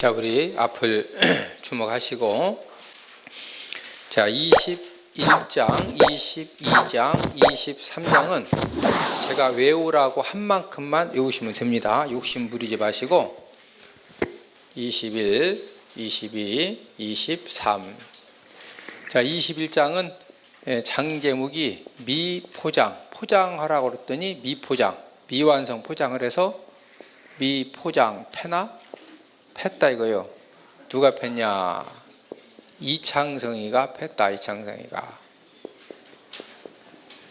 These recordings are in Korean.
자, 우리 앞을 주목하시고, 자, 21장, 22장, 23장은 제가 외우라고 한 만큼만 외우시면 됩니다. 욕심 부리지 마시고 21, 22, 23. 자, 21장은 장 제목이 미포장, 포장하라고 그랬더니 미포장, 미완성 포장을 해서 미포장 패나? 팼다 이거요. 누가 팼냐? 이창성이가 팼다. 이창성이가.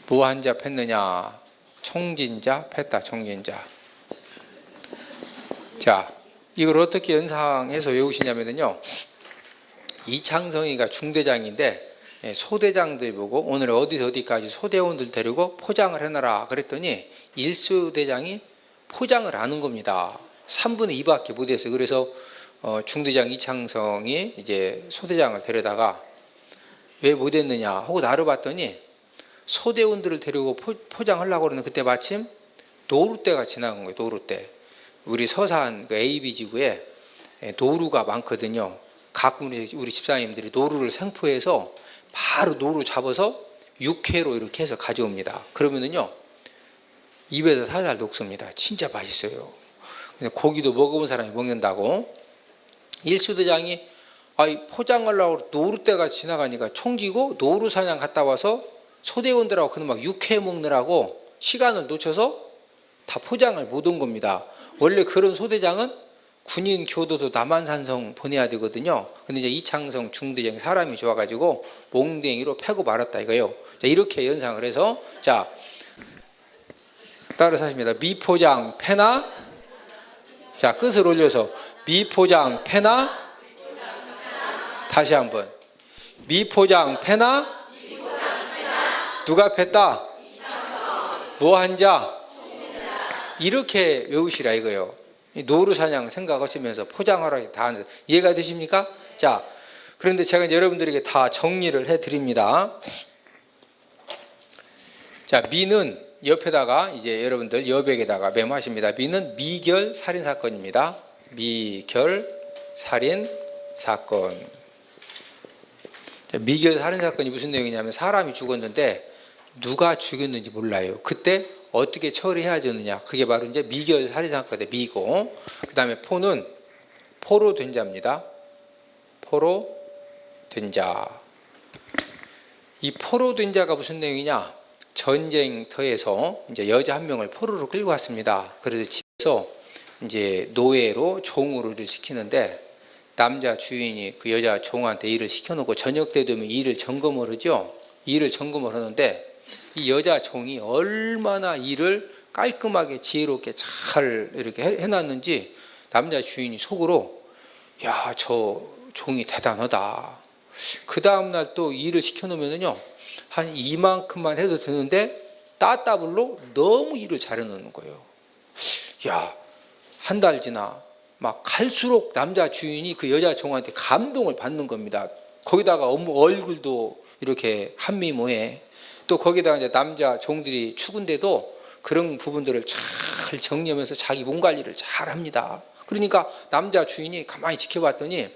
무한자 팼느냐? 총진자 팼다. 총진자. 자, 이걸 어떻게 연상해서 외우시냐면요, 이창성이가 중대장인데 소대장들 보고 오늘 어디서 어디까지 소대원들 데리고 포장을 해놔라 그랬더니 일소대장이 포장을 하는 겁니다. 3분의 2밖에 못했어요. 그래서 중대장 이창성이 이제 소대장을 데려다가 왜 못했느냐 하고 나눠봤더니 소대원들을 데리고 포장하려고 그러는데 그때 마침 노루대가 지나간 거예요. 노루대. 우리 서산 그 AB지구에 노루가 많거든요. 가끔 우리 집사님들이 노루를 생포해서 바로 노루 잡아서 육회로 이렇게 해서 가져옵니다. 그러면은요, 입에서 살살 녹습니다. 진짜 맛있어요. 근데 고기도 먹어본 사람이 먹는다고. 일수대장이 포장하려고 노루대가 지나가니까 총지고 노루 사냥 갔다 와서 소대원들하고 그는 막 육회 먹느라고 시간을 놓쳐서 다 포장을 못 온 겁니다. 원래 그런 소대장은 군인 교도소 남한산성 보내야 되거든요. 근데 이제 이창성 중대장이 사람이 좋아가지고 몽댕이로 패고 말았다 이거요. 자, 이렇게 연상을 해서, 자, 따라서 하십니다. 미포장 패나? 자, 끝을 올려서 미포장 패나? 다시 한번. 미포장 패나? 누가 팼다? 무한자? 이렇게 외우시라 이거요. 노루사냥 생각하시면서 포장하라 다 하는, 이해가 되십니까? 자, 그런데 제가 이제 여러분들에게 다 정리를 해드립니다. 자, 미는 옆에다가 이제 여러분들 여백에다가 메모하십니다. 미는 미결 살인 사건입니다. 미결 살인 사건. 자, 미결 살인 사건이 무슨 내용이냐면 사람이 죽었는데 누가 죽였는지 몰라요. 그때 어떻게 처리해야 되느냐. 그게 바로 이제 미결 살인 사건의 미고, 그 다음에 포는 포로 된 자입니다. 포로 된 자. 이 포로 된 자가 무슨 내용이냐? 전쟁터에서 이제 여자 한 명을 포로로 끌고 왔습니다. 그래서 집에서 이제 노예로 종으로 일을 시키는데 남자 주인이 그 여자 종한테 일을 시켜놓고 저녁 때 되면 일을 점검을 하죠. 일을 점검을 하는데 이 여자 종이 얼마나 일을 깔끔하게 지혜롭게 잘 이렇게 해놨는지 남자 주인이 속으로, 야, 저 종이 대단하다. 그 다음날 또 일을 시켜놓으면요, 한 이만큼만 해도 되는데 따따블로 너무 일을 잘해놓는 거예요. 야, 한 달 지나 막 갈수록 남자 주인이 그 여자 종한테 감동을 받는 겁니다. 거기다가 얼굴도 이렇게 한미모에, 또 거기다가 이제 남자 종들이 추근데도 그런 부분들을 잘 정리하면서 자기 몸 관리를 잘 합니다. 그러니까 남자 주인이 가만히 지켜봤더니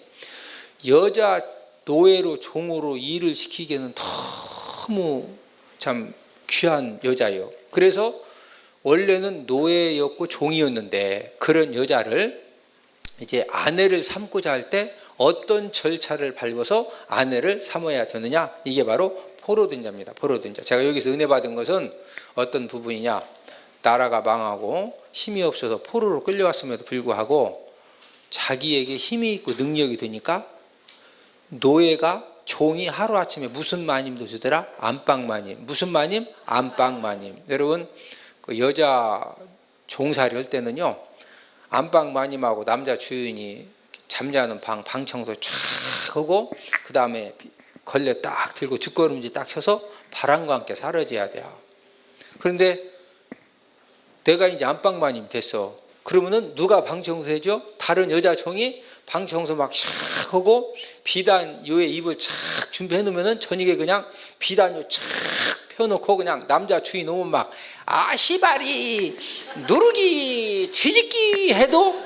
여자 노예로 종으로 일을 시키기에는 너무 참 귀한 여자예요. 그래서 원래는 노예였고 종이었는데 그런 여자를 이제 아내를 삼고자 할 때 어떤 절차를 밟아서 아내를 삼아야 되느냐, 이게 바로 포로된 자입니다. 포로된 자. 제가 여기서 은혜 받은 것은 어떤 부분이냐, 나라가 망하고 힘이 없어서 포로로 끌려왔음에도 불구하고 자기에게 힘이 있고 능력이 되니까 노예가 종이 하루아침에 무슨 마님도 주더라? 안방마님. 무슨 마님? 안방마님. 여러분, 그 여자 종살이 할 때는요, 안방마님하고 남자 주인이 잠자는 방 청소 쫙 하고 그 다음에 걸레 딱 들고 뒷걸음질 딱 쳐서 바람과 함께 사라져야 돼요. 그런데 내가 이제 안방마님 됐어. 그러면은 누가 방 청소해줘? 다른 여자 종이 방 청소 막 샥 하고 비단요에 입을 쫙 준비해 놓으면은 저녁에 그냥 비단요 쫙 펴놓고 그냥 남자 주인 오면 막 아시바리 누르기 뒤집기 해도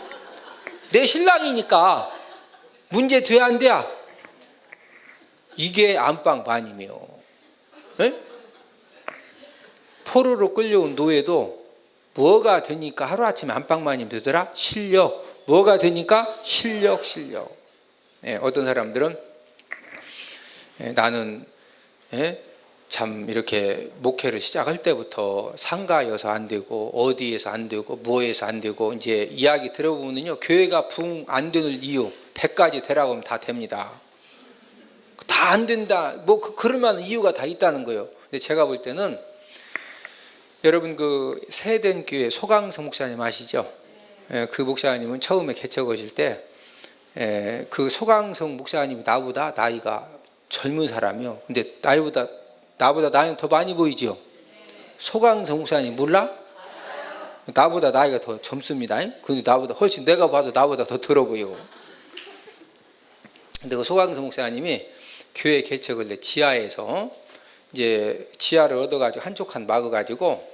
내 신랑이니까 문제 돼야 안 돼야? 이게 안방반이며. 네? 포로로 끌려온 노예도 뭐가 되니까 하루아침에 안방반이 되더라? 실력. 뭐가 되니까? 실력. 네, 어떤 사람들은 나는 참 이렇게 목회를 시작할 때부터 상가여서 안 되고 어디에서 안 되고 뭐에서 안 되고 이제 이야기 들어보면요, 교회가 붕 안 되는 이유 100가지 되라고 하면 다 됩니다. 다 안 된다 뭐 그럴 만한 이유가 다 있다는 거예요. 근데 제가 볼 때는 여러분 그 세된 교회 소강성 목사님 아시죠? 그 목사님은 처음에 개척하실 때 그 소강성 목사님이 나보다 나이가 젊은 사람이요. 근데 나보다 나이는 더 많이 보이죠? 소강성 목사님 몰라? 나보다 나이가 더 젊습니다. 근데 나보다 훨씬 내가 봐도 나보다 더 들어 보여. 근데 그 소강성 목사님이 교회 개척을 내 지하에서 이제 지하를 얻어가지고 한쪽 칸 막아가지고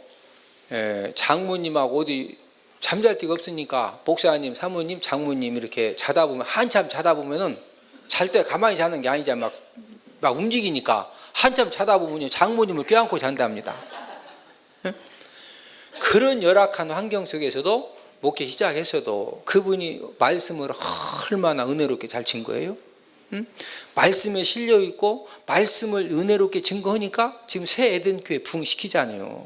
장모님하고 어디 잠잘 데가 없으니까 목사님, 사모님, 장모님 이렇게 자다 보면 한참 자다 보면은 잘 때 가만히 자는 게 아니잖아. 막 움직이니까 한참 자다 보면 장모님을 껴안고 잔답니다. 그런 열악한 환경 속에서도 목회 시작했어도 그분이 말씀을 얼마나 은혜롭게 잘 친 거예요. 말씀에 실려 있고 말씀을 은혜롭게 증거하니까 지금 새 에덴 교회 부흥시키잖아요.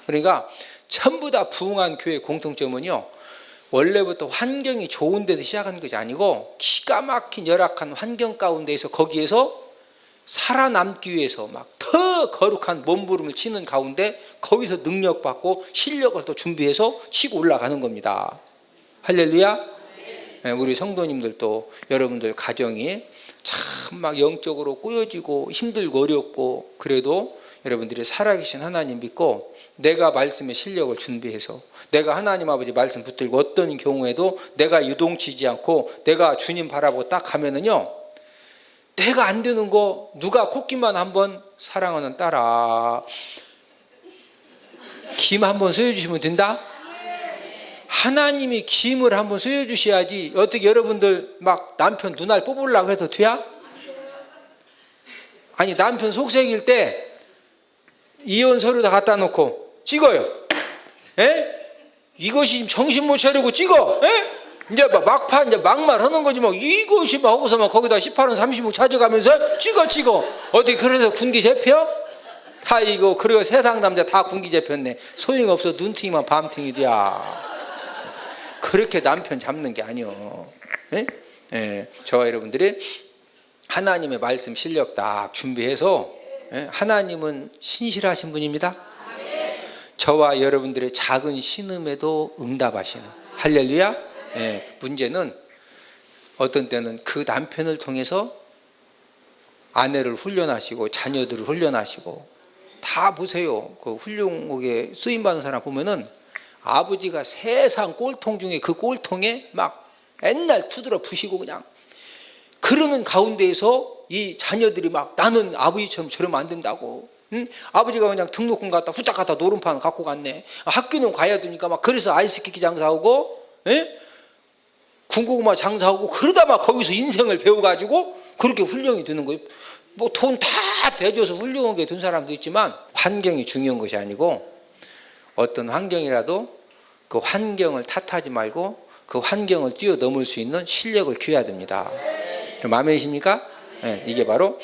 그러니까 전부 다 부흥한 교회의 공통점은요, 원래부터 환경이 좋은 데서 시작한 것이 아니고 기가 막힌 열악한 환경 가운데에서 거기에서 살아남기 위해서 막 더 거룩한 몸부림을 치는 가운데 거기서 능력받고 실력을 또 준비해서 치고 올라가는 겁니다. 할렐루야. 우리 성도님들도 여러분들 가정이 참 막 영적으로 꼬여지고 힘들고 어렵고 그래도 여러분들이 살아계신 하나님 믿고 내가 말씀의 실력을 준비해서 내가 하나님 아버지 말씀 붙들고 어떤 경우에도 내가 유동치지 않고 내가 주님 바라보고 딱 가면은요, 내가 안 되는 거 누가 콧기만 한번 사랑하는 딸아 김 한번 쏘여주시면 된다? 하나님이 김을 한번 쏘여주셔야지 어떻게 여러분들 막 남편 눈알 뽑으려고 해도 돼야? 아니 남편 속색일 때 이혼 서류 다 갖다 놓고 찍어요. 이것이 지금 정신 못 차리고 찍어. 이제 막판 이제 막말 하는 거지 뭐 이것이 막 하고서 막 거기다 18원 30원 찾아가면서 찍어. 어떻게 그래서 군기 잡혀? 다 이거 그리고 세상 남자 다 군기 잡혔네. 소용없어. 눈팅이만 밤팅이 돼야. 그렇게 남편 잡는 게 아니요. 저와 여러분들이 하나님의 말씀 실력 딱 준비해서 하나님은 신실하신 분입니다. 저와 여러분들의 작은 신음에도 응답하시는. 할렐루야. 문제는 어떤 때는 그 남편을 통해서 아내를 훈련하시고 자녀들을 훈련하시고 다 보세요. 그 훌륭하게 쓰임받는 사람 보면은 아버지가 세상 꼴통 중에 그 꼴통에 막 옛날 투들어 부시고 그냥 그러는 가운데에서 이 자녀들이 막 나는 아버지처럼 저러면 안 된다고. 아버지가 그냥 등록금 갖다 후딱 갖다 노름판 갖고 갔네. 학교는 가야 되니까 막 그래서 아이스키키 장사하고 군고구마 장사하고 그러다 막 거기서 인생을 배워가지고 그렇게 훌륭히 되는 거예요. 뭐 돈 다 대줘서 훌륭하게 된 사람도 있지만 환경이 중요한 것이 아니고 어떤 환경이라도 그 환경을 탓하지 말고 그 환경을 뛰어넘을 수 있는 실력을 키워야 됩니다. 마음이십니까? 이게 바로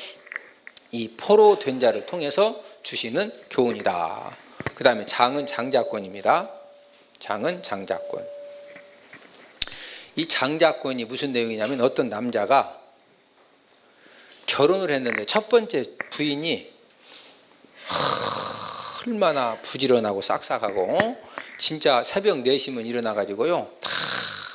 이 포로 된 자를 통해서 주시는 교훈이다. 그 다음에 장은 장자권입니다. 장은 장자권. 이 장자권이 무슨 내용이냐면 어떤 남자가 결혼을 했는데 첫 번째 부인이 얼마나 부지런하고 싹싹하고 진짜 새벽 4시면 일어나가지고요 다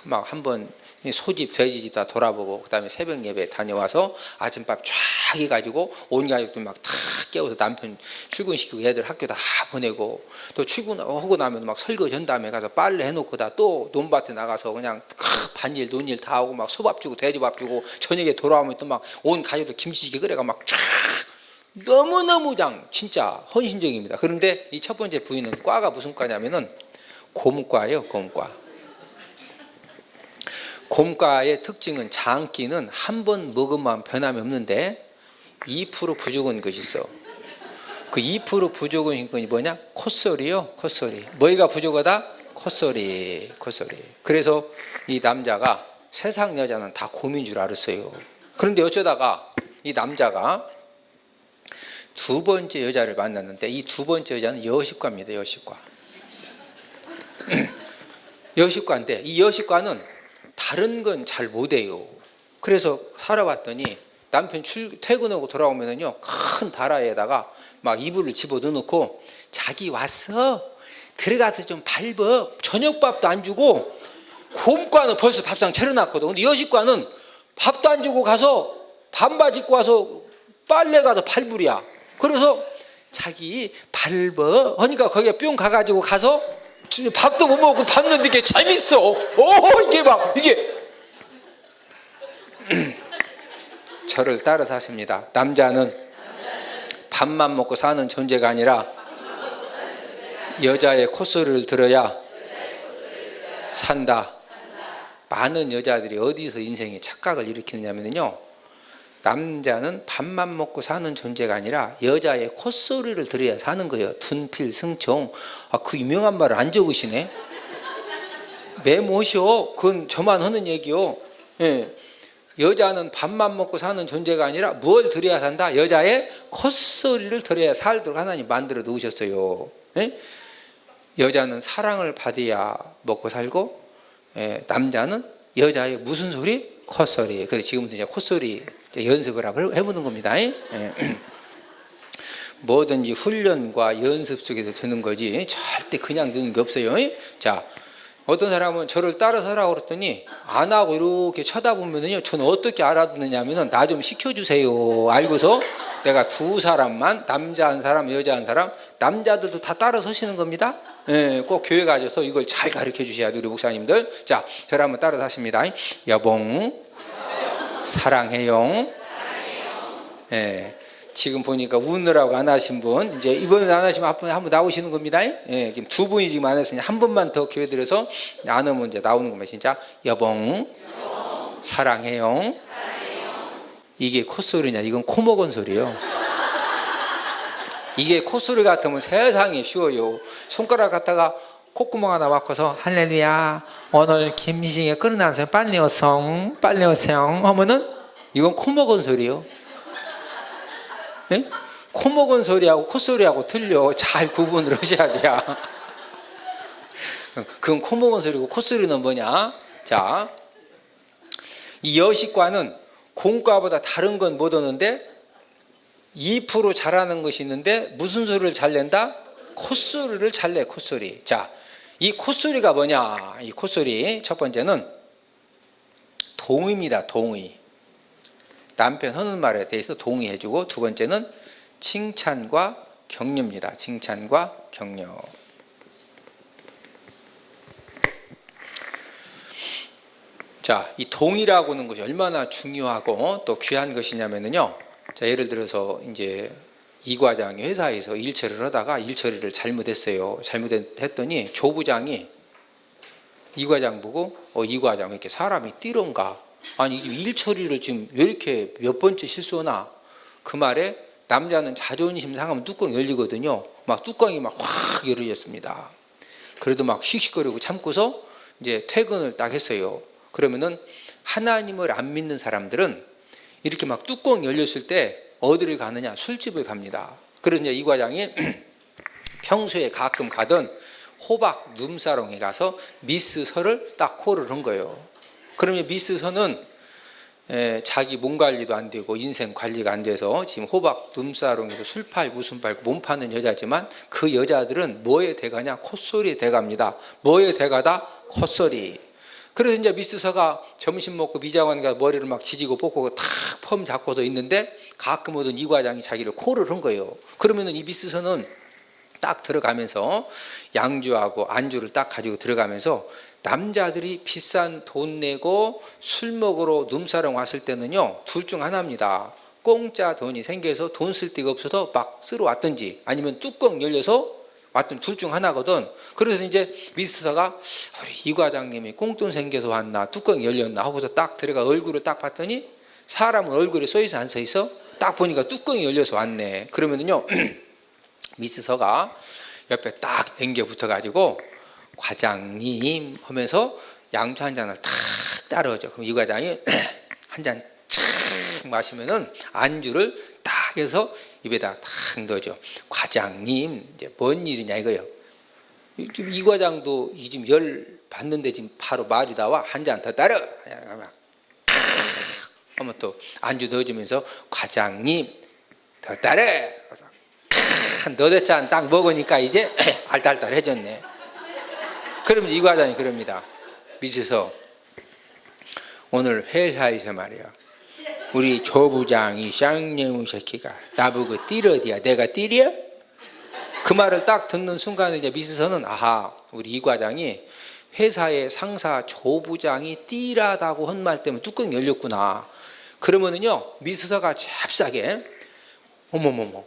막 한번 소집 돼지집 다 돌아보고 그 다음에 새벽 예배 다녀와서 아침밥 쫙 해가지고 온 가족들 막 다 깨워서 남편 출근시키고 애들 학교 다 보내고 또 출근하고 나면 막 설거지 한 다음에 가서 빨래 해놓고 다 또 논밭에 나가서 그냥 반일 논일 다 하고 막 소밥 주고 돼지밥 주고 저녁에 돌아오면 또 막 온 가족들 김치찌개 끓여가 막 쫙 너무너무 그냥 진짜 헌신적입니다. 그런데 이 첫 번째 부인은 과가 무슨 과냐면은 곰과예요. 곰과. 곰과의 특징은 장기는 한 번 먹으면 변함이 없는데 2% 부족한 것이 있어. 그 2% 부족한 것이 뭐냐? 콧소리요. 콧소리. 뭐가 부족하다? 콧소리. 그래서 이 남자가 세상 여자는 다 곰인 줄 알았어요. 그런데 어쩌다가 이 남자가 두 번째 여자를 만났는데 이 두 번째 여자는 여식과입니다. 여식과인데 이 여식과는 다른 건 잘 못해요. 그래서 살아봤더니 남편 퇴근하고 돌아오면은요 큰 다라에다가 막 이불을 집어 넣어놓고 자기 왔어? 들어가서 좀 밟어. 저녁밥도 안 주고 곰과는 벌써 밥상 차려놨거든. 근데 여식과는 밥도 안 주고 가서 반바지 입고 와서 빨래 가서 발불이야. 그래서 자기 밟어 하니까 거기에 뿅 가가지고 가서 밥도 못 먹고 밟는데 이게 재밌어. 이게 막 이게 저를 따라서 하십니다. 남자는 밥만 먹고 사는 존재가 아니라 여자의 콧소리를 들어야 산다. 많은 여자들이 어디서 인생에 착각을 일으키느냐면요, 남자는 밥만 먹고 사는 존재가 아니라 여자의 콧소리를 들어야 사는 거예요. 둔필승총. 그 유명한 말을 안 적으시네. 메모시오. 그건 저만 하는 얘기요. 예. 여자는 밥만 먹고 사는 존재가 아니라 뭘 들어야 산다? 여자의 콧소리를 들어야 살도록 하나님 만들어 놓으셨어요. 예? 여자는 사랑을 받아야 먹고 살고, 예, 남자는 여자의 무슨 소리? 콧소리. 그래서 지금부터 이제 콧소리 연습을 해보는 겁니다. 예? 뭐든지 훈련과 연습 속에서 되는 거지 절대 그냥 되는 게 없어요. 예? 자, 어떤 사람은 저를 따라서 하라고 그랬더니 안 하고 이렇게 쳐다보면요, 저는 어떻게 알아듣느냐면은 나 좀 시켜주세요. 알고서 내가 두 사람만, 남자 한 사람, 여자 한 사람, 남자들도 다 따라 서시는 겁니다. 예, 꼭 교회 가셔서 이걸 잘 가르쳐 주셔야 돼요, 우리 목사님들. 자, 저를 한번 따라서 하십니다. 여봉, 사랑해요. 예. 지금 보니까 우느라고 안 하신 분, 이제 이번에 안 하시면 앞으로 한번 나오시는 겁니다. 예, 지금 두 분이 지금 안 했으니 한 번만 더 기회 드려서 안 하면 이제 나오는 겁니다. 진짜 여봉, 사랑해요. 이게 콧소리냐? 이건 코먹은 소리요. 이게 콧소리 같으면 세상에 쉬워요. 손가락 갖다가 콧구멍 하나 막고서 할렐루야, 오늘 김미싱에 끌어나서 빨리 오성, 빨리 오세요 하면은 이건 코먹은 소리요. 네? 코먹은 소리하고 콧소리하고 틀려. 잘 구분을 하셔야 돼요. 그건 코먹은 소리고 콧소리는 뭐냐? 자, 이 여식과는 곰과보다 다른 건 못 얻는데 2% 잘하는 것이 있는데 무슨 소리를 잘 낸다? 콧소리를 잘 내. 콧소리. 자, 이 콧소리가 뭐냐? 이 콧소리 첫 번째는 동의입니다. 동의. 남편 하는 말에 대해서 동의해주고, 두 번째는 칭찬과 격려입니다. 칭찬과 격려. 자, 이 동의라고 하는 것이 얼마나 중요하고 또 귀한 것이냐면요. 자, 예를 들어서 이제 이 과장이 회사에서 일 처리를 하다가 일 처리를 잘못했어요. 잘못했더니 조부장이 이 과장 보고 이 과장 왜 이렇게 사람이 띠런가? 아니 일 처리를 지금 왜 이렇게 몇 번째 실수하나? 그 말에 남자는 자존심 상하면 뚜껑이 열리거든요. 막 뚜껑이 막 확 열어졌습니다. 그래도 막 씩씩거리고 참고서 이제 퇴근을 딱 했어요. 그러면은 하나님을 안 믿는 사람들은 이렇게 막 뚜껑 열렸을 때 어디를 가느냐? 술집을 갑니다. 그래서 이제 이 과장이 평소에 가끔 가던 호박 룸사롱에 가서 미스서를 딱 콜을 한 거예요. 그러면 미스서는 자기 몸 관리도 안 되고 인생 관리가 안 돼서 지금 호박 룸사롱에서 술 팔고 무슨 팔고 몸 파는 여자지만 그 여자들은 뭐에 대가냐? 콧소리에 대갑니다. 뭐에 대가다? 콧소리. 그래서 이제 미스서가 점심 먹고 미장원 가서 머리를 막 지지고 뽑고 탁 펌 잡고서 있는데 가끔 오던 이 과장이 자기를 콜을 한 거예요. 그러면은 이 미스서는 딱 들어가면서 양주하고 안주를 딱 가지고 들어가면서 남자들이 비싼 돈 내고 술 먹으러 룸사롱 왔을 때는요, 둘 중 하나입니다. 공짜 돈이 생겨서 돈 쓸 데가 없어서 막 쓰러 왔든지, 아니면 뚜껑 열려서 하여튼 둘 중 하나거든. 그래서 이제 미스서가 우리 이 과장님이 꽁돈 생겨서 왔나 뚜껑이 열렸나 하고서 딱 들어가 얼굴을 딱 봤더니 사람은 얼굴에 써있어 안 써있어? 딱 보니까 뚜껑이 열려서 왔네. 그러면은요 미스서가 옆에 딱 앵겨 붙어가지고 과장님 하면서 양주 한 잔을 탁 따라오죠. 그럼 이 과장이 한 잔 착 마시면은 안주를 딱 해서 입에다 탁 넣어줘. 과장님 이제 뭔 일이냐 이거요. 이 과장도 지금 열 받는데 지금 바로 말이 나와. 한 잔 더 따라 하면 또 안주 넣어주면서 과장님 더 따라 너댓 잔 딱 먹으니까 이제 알딸딸해졌네. 그러면 이 과장이 그럽니다. 미스서 오늘 회사에서 말이야 우리 조 부장이 쌍놈의 새끼가 나보고 띠러디야 내가 띠려? 그 말을 딱 듣는 순간에 이제 미스서는 아하 우리 이 과장이 회사의 상사 조 부장이 띠라다고 한 말 때문에 뚜껑이 열렸구나. 그러면은요 미스서가 잽싸게 어머머머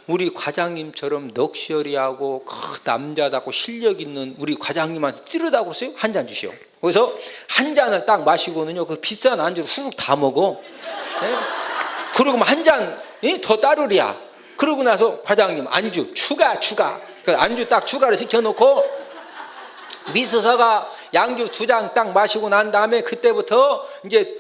우리 과장님처럼 넋시어리하고 남자답고 실력 있는 우리 과장님한테 띠르다고 했어요? 한 잔 주시오. 그래서 한 잔을 딱 마시고는요 그 비싼 안주를 훅 다 먹어. 네? 그러고 한 잔 더 따르랴. 그러고 나서 과장님 안주 추가 그 안주 딱 추가를 시켜놓고 미스서가 양주 2잔 딱 마시고 난 다음에 그때부터 이제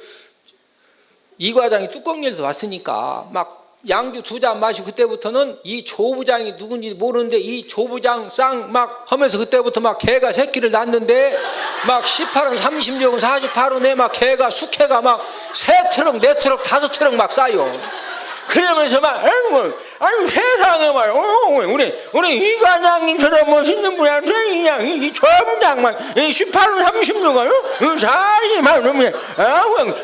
이 과장이 뚜껑 열서 왔으니까 막 양주 2잔 마시고 그때부터는 이 조부장이 누군지 모르는데 이 조부장 쌍 막 하면서 그때부터 막 개가 새끼를 낳는데 막 18원 36원 48원에 막 개가 숙회가 막 3트럭 4트럭 5트럭 막 쌓여. 그러면서 막 아이고 세상에 말이야 우리 이 과장님처럼 멋있는 분한테 그냥 이 조부장 막 18원 36원 사이 막 그러면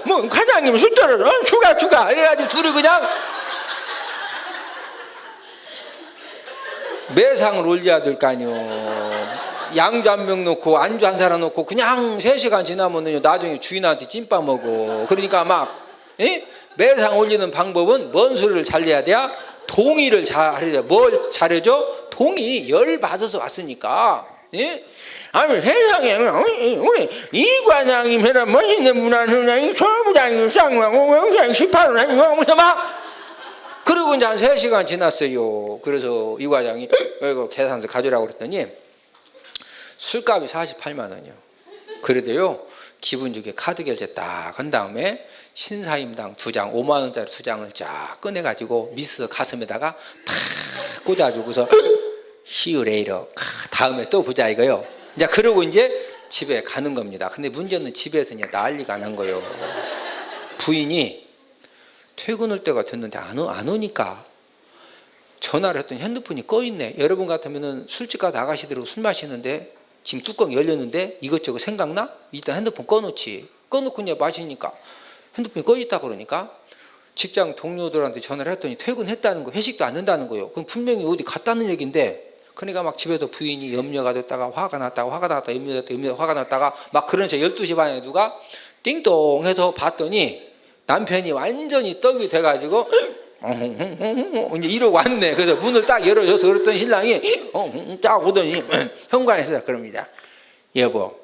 뭐 과장님 술 떨어져 추가 이래가지고 둘이 그냥 매상을 올려야 될 거 아니요. 양주 한 병 놓고 안주 한 사람 놓고 그냥 3시간 지나면 나중에 주인한테 찐빠 먹어. 그러니까 막 매상 올리는 방법은 뭔 소리를 잘 내야 돼? 동의를 잘해줘. 뭘 잘해줘? 동의 열 받아서 왔으니까. 아니 세상에 우리 이 과장님 해라 멋있는 분한테 이 조부장이 쌍하고 18원 아니고 무슨 막 그리고 이제 한 3시간 지났어요. 그래서 이 과장이 이거 계산서 가져라고 그랬더니 술값이 48만 원이요. 그래도요 기분 좋게 카드 결제 딱 한 다음에 신사임당 2장 5만 원짜리 2장을 쫙 꺼내가지고 미스 가슴에다가 탁 꽂아주고서 히어레이러 다음에 또 보자 이거요. 이제 그러고 이제 집에 가는 겁니다. 근데 문제는 집에서 그냥 난리가 난 거예요. 부인이 퇴근할 때가 됐는데 안 오니까 전화를 했더니 핸드폰이 꺼있네. 여러분 같으면 술집 가서 아가씨들하고 술 마시는데 지금 뚜껑 열렸는데 이것저것 생각나? 일단 핸드폰 꺼놓지. 꺼놓고 이제 마시니까 핸드폰이 꺼있다 그러니까 직장 동료들한테 전화를 했더니 퇴근했다는 거, 회식도 안 한다는 거예요. 그럼 분명히 어디 갔다는 얘기인데 그러니까 막 집에서 부인이 염려가 됐다가 화가 났다가 화가 났다가 막 그러면서 12시 반에 누가 띵동 해서 봤더니 남편이 완전히 떡이 돼가지고 이제 이러고 왔네. 그래서 문을 딱 열어줘서 그랬더니 신랑이 딱 오더니 현관에서 그럽니다. 여보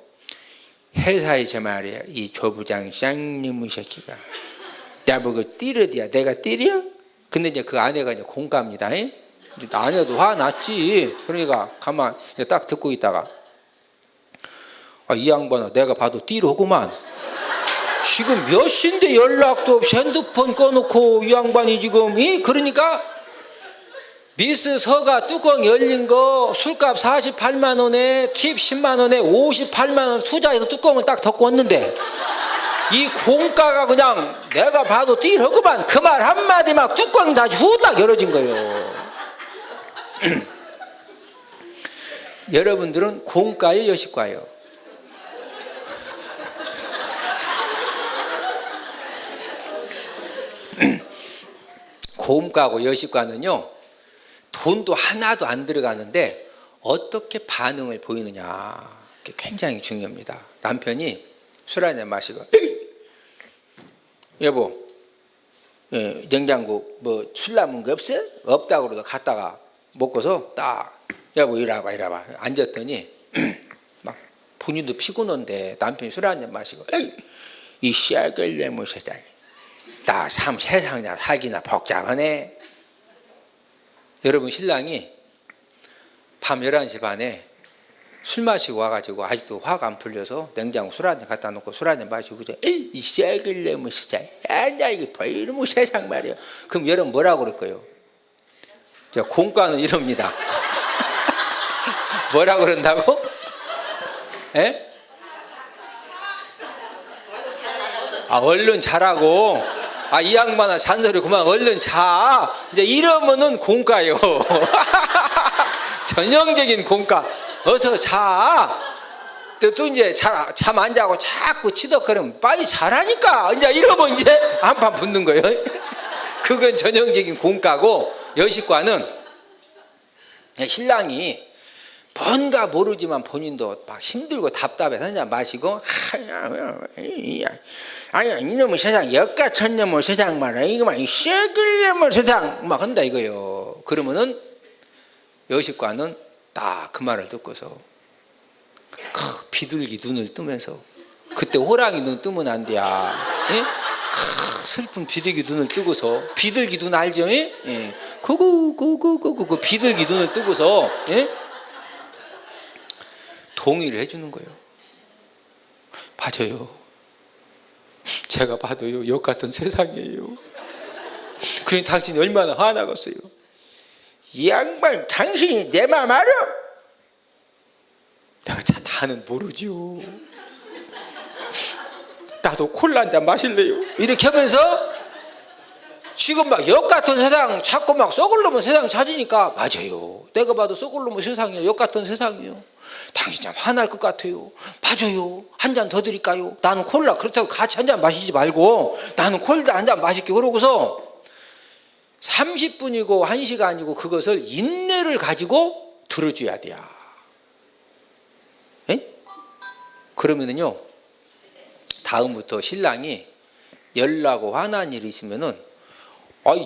회사에 제 말이야 이 조부장 쌍님의 새끼가 나보고 띠르디야 내가 띠려? 근데 이제 그 아내가 이제 공감입니다. 아내도 화났지. 그러니까 가만 딱 듣고 있다가 이 양반아 내가 봐도 띠로구만. 지금 몇 시인데 연락도 없이 핸드폰 꺼놓고 이 양반이 지금 그러니까 미스 서가 뚜껑 열린 거 술값 48만 원에 팁 10만 원에 58만 원 투자해서 뚜껑을 딱 덮고 왔는데 이 공가가 그냥 내가 봐도 띠러구만. 그 말 한마디 막 뚜껑이 다시 후딱 열어진 거예요. 여러분들은 공가요 여식가요? 고음가하고 여식가는요 돈도 하나도 안 들어가는데 어떻게 반응을 보이느냐 굉장히 중요합니다. 남편이 술 한잔 마시고 여보 냉장고 뭐 술 남은 거 없어? 없다고 그러다 갔다가 먹고서 딱 여보 이래봐 이래봐. 앉았더니 막 본인도 피곤한데 남편이 술 한잔 마시고 이 씨앗을 내면 세상에 나 참 세상이나 살기나 복잡하네. 여러분 신랑이 밤 11시 반에 술 마시고 와가지고 아직도 화가 안 풀려서 냉장고 술 한잔 갖다 놓고 술 한잔 마시고 그래. 이 씨앗을 내면 세상에 나 이게 이러면 세상 말이야. 그럼 여러분 뭐라고 그럴 거예요? 공과는 이럽니다. 뭐라 그런다고? 예? 얼른 자라고. 이 양반아 잔소리 그만 얼른 자. 이제 이러면은 공과요. 전형적인 공과. 어서 자. 또 이제 잠 안 자고 자꾸 치덕거리면 빨리 자라니까. 이제 이러면 이제 한판 붙는 거예요. 그건 전형적인 공과고, 여식과는 신랑이 뭔가 모르지만 본인도 막 힘들고 답답해서 한잔 마시고 아니 이놈의 세상 역같은 놈의 세상 말이야 이거만 이 쎄글 놈의 세상 막 한다 이거요. 그러면은 여식과는 딱 그 말을 듣고서 비둘기 눈을 뜨면서, 그때 호랑이 눈 뜨면 안 돼야. 슬픈 비둘기 눈을 뜨고서, 비둘기 눈 알죠? 그거 비둘기 눈을 뜨고서 동의를 해주는 거예요. 맞아요. 제가 봐도요 역 같은 세상이에요. 그럼 당신이 얼마나 화나겠어요. 이 양반 당신이 내 맘 알아? 내가 다는 모르지요. 나도 콜라 한잔 마실래요? 이렇게 하면서 지금 막 역 같은 세상 자꾸 막 썩을 놈의 세상 찾으니까, 맞아요. 내가 봐도 썩을 놈의 세상이요. 역 같은 세상이요. 당신 참 화날 것 같아요. 맞아요. 한 잔 더 드릴까요? 나는 콜라. 그렇다고 같이 한 잔 마시지 말고 나는 콜라 한 잔 마실게. 그러고서 30분이고 1시간이고 그것을 인내를 가지고 들어줘야 돼요. 그러면은요 다음부터 신랑이 열나고 화난 일이 있으면은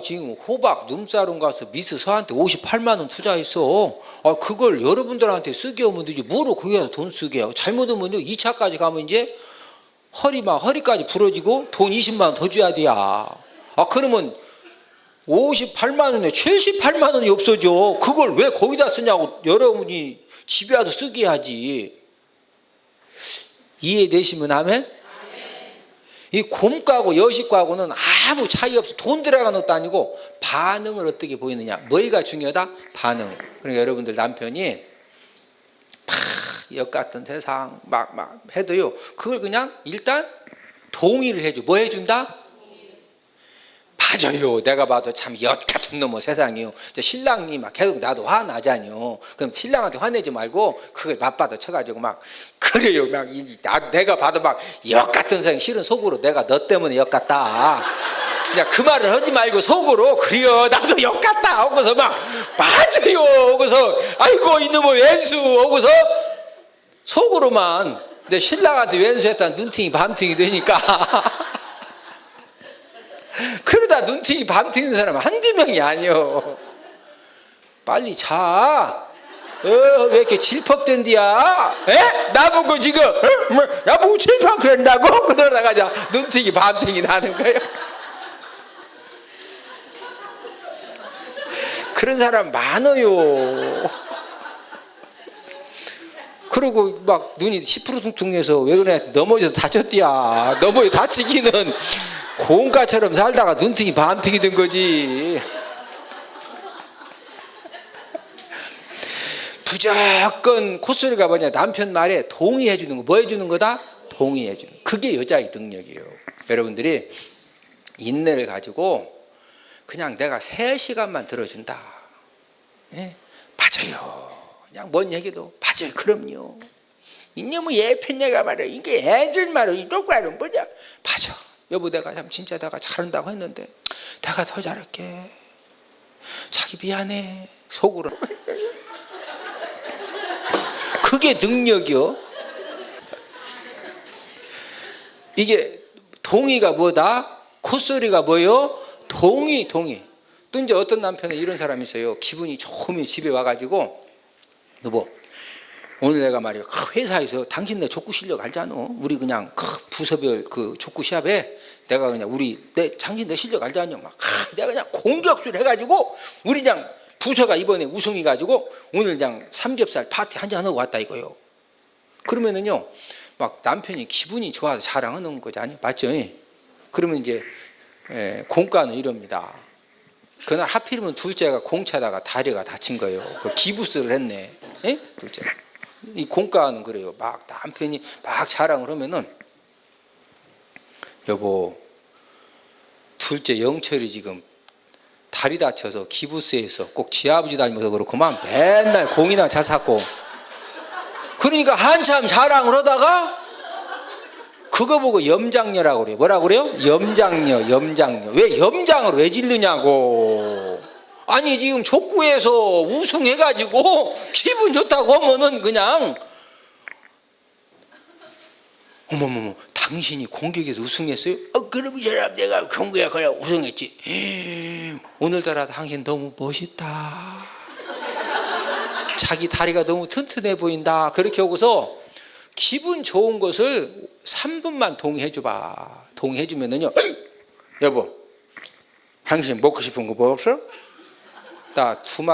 지금 호박 눈사롱 가서 미스 서한테 58만 원 투자했어. 그걸 여러분들한테 쓰게 오면 되지. 뭐로 거기서 돈 쓰게 해요. 잘못하면요 2차까지 가면 이제 허리까지 부러지고 돈 20만 원 더 줘야 돼야. 그러면 58만 원에 78만 원이 없어져. 그걸 왜 거기다 쓰냐고 여러분이 집에 와서 쓰게 해야지. 이해되시면 아멘? 이 곰과하고 여식과하고는 아무 차이 없어. 돈 들어가는 것도 아니고 반응을 어떻게 보이느냐. 뭐가 중요하다? 반응. 그러니까 여러분들 남편이 역 같은 세상 막 해도요 그걸 그냥 일단 동의를 해줘. 뭐 해준다? 맞아요. 내가 봐도 참 엿 같은 놈의 세상이요. 신랑이 막 계속 나도 화나잖요. 그럼 신랑한테 화내지 말고 그걸 맞받아 쳐가지고 막 그래요. 막 내가 봐도 막 엿 같은 세상 실은 속으로 내가 너 때문에 엿 같다. 그냥 그 말을 하지 말고 속으로 그래요. 나도 엿 같다. 하고서 막 맞아요. 하고서 아이고 이놈의 왼수 하고서 속으로만. 근데 신랑한테 왼수했다는 눈팅이 밤팅이 되니까. 그러다 눈팅이 밤팅인 사람은 한두 명이 아니요. 빨리 자. 왜 이렇게 질퍽댄디야? 나보고 지금 나보고 질퍽 그런다고? 그러다가 눈팅이 밤팅이 나는 거예요. 그런 사람 많아요. 그리고 막 눈이 시푸르퉁퉁해서 왜 그래? 넘어져서 다쳤디야. 넘어져 다치기는 공가처럼 살다가 눈팅이 밤팅이 된 거지. 무조건 콧소리가 뭐냐? 남편 말에 동의해 주는 거. 뭐 해주는 거다? 동의해 주는 거. 그게 여자의 능력이에요. 여러분들이 인내를 가지고 그냥 내가 3시간만 들어준다. 맞아요. 그냥 뭔 얘기도 맞아요. 그럼요. 이놈의 예편녀가 말이야. 이게 애들 말이야. 똑바로 뭐냐? 맞아. 여보 내가 참 진짜 내가 잘한다고 했는데 내가 더 잘할게. 자기 미안해. 속으로. 그게 능력이요. 이게 동의가 뭐다? 콧소리가 뭐요? 동의. 또 이제 어떤 남편은 이런 사람이 있어요. 기분이 좋으면 집에 와가지고 여보, 오늘 내가 말이야 회사에서 당신네 족구 실력 알잖아. 우리 그냥 부서별 그 족구 시합에 내가 그냥 당신네 실력 알잖아. 막 내가 그냥 공격수를 해가지고 우리 그냥 부서가 이번에 우승해가지고 오늘 그냥 삼겹살 파티 한잔 하고 왔다 이거요. 그러면은요 막 남편이 기분이 좋아서 자랑하는 거지 아니 맞죠? 그러면 이제 공과는 이럽니다. 그날 하필이면 둘째가 공차다가 다리가 다친 거예요. 기부스를 했네. 둘째. 이 공과는 그래요. 막 남편이 막 자랑을 하면은 여보, 둘째 영철이 지금 다리 다쳐서 기부스에서 꼭 지 아버지 닮아서 그렇구만 맨날 공이나 자사고. 그러니까 한참 자랑을 하다가 그거 보고 염장녀라고 그래요. 뭐라고 그래요? 염장녀. 왜 염장을 왜 짓느냐고. 아니 지금 족구에서 우승해가지고 기분 좋다고 하면은 그냥 어머머머 당신이 공격에서 우승했어요? 그럼 이 사람 내가 공격에 그냥 우승했지. 오늘따라 당신 너무 멋있다. 자기 다리가 너무 튼튼해 보인다. 그렇게 하고서 기분 좋은 것을 3분만 동의해 줘봐. 동의해 주면은요 여보 당신 먹고 싶은 거 뭐 없어? 나 두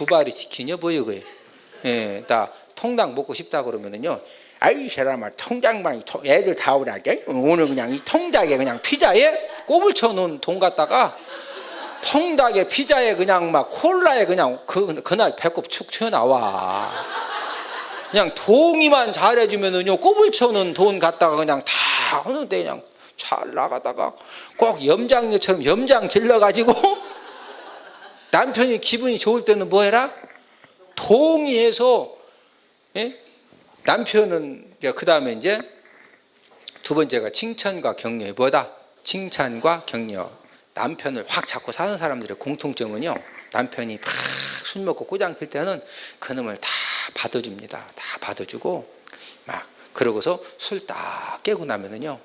발이 치킨이요 뭐요 그게. 나 통닭 먹고 싶다 그러면은요 아이 사람아 통닭만 애들 다 오라게 오늘 그냥 이 통닭에 그냥 피자에 꼽을 쳐놓은 돈 갖다가 통닭에 피자에 그냥 막 콜라에 그냥 그날 배꼽 축 튀어나와. 그냥 동의만 잘해주면은요 꼽을 쳐놓은 돈 갖다가 그냥 다 하는데 그냥 잘 나가다가 꼭 염장녀처럼 염장 질러가지고 남편이 기분이 좋을 때는 뭐 해라? 동의해서. 남편은 그 다음에 이제 두 번째가 칭찬과 격려. 뭐다? 칭찬과 격려. 남편을 확 잡고 사는 사람들의 공통점은요 남편이 막 술 먹고 꼬장 필 때는 그놈을 다 받아줍니다. 다 받아주고 막 그러고서 술 딱 깨고 나면은요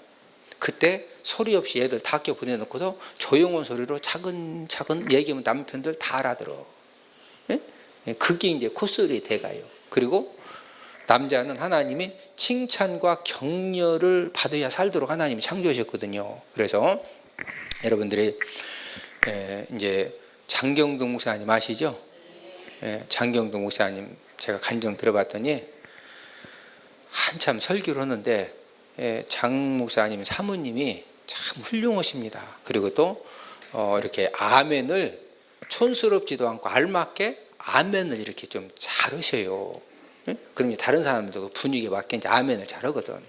그때 소리 없이 애들 다 학교 보내놓고서 조용한 소리로 차근차근 얘기하면 남편들 다 알아들어. 그게 이제 코스리 돼가요. 그리고 남자는 하나님이 칭찬과 격려를 받아야 살도록 하나님이 창조하셨거든요. 그래서 여러분들이 이제 장경동 목사님 아시죠? 장경동 목사님 제가 간증 들어봤더니 한참 설교를 하는데 장 목사님 사모님이 참 훌륭하십니다. 그리고 또 이렇게 아멘을 촌스럽지도 않고 알맞게 아멘을 이렇게 좀 잘하셔요. 그럼 다른 사람들도 분위기에 맞게 이제 아멘을 잘하거든.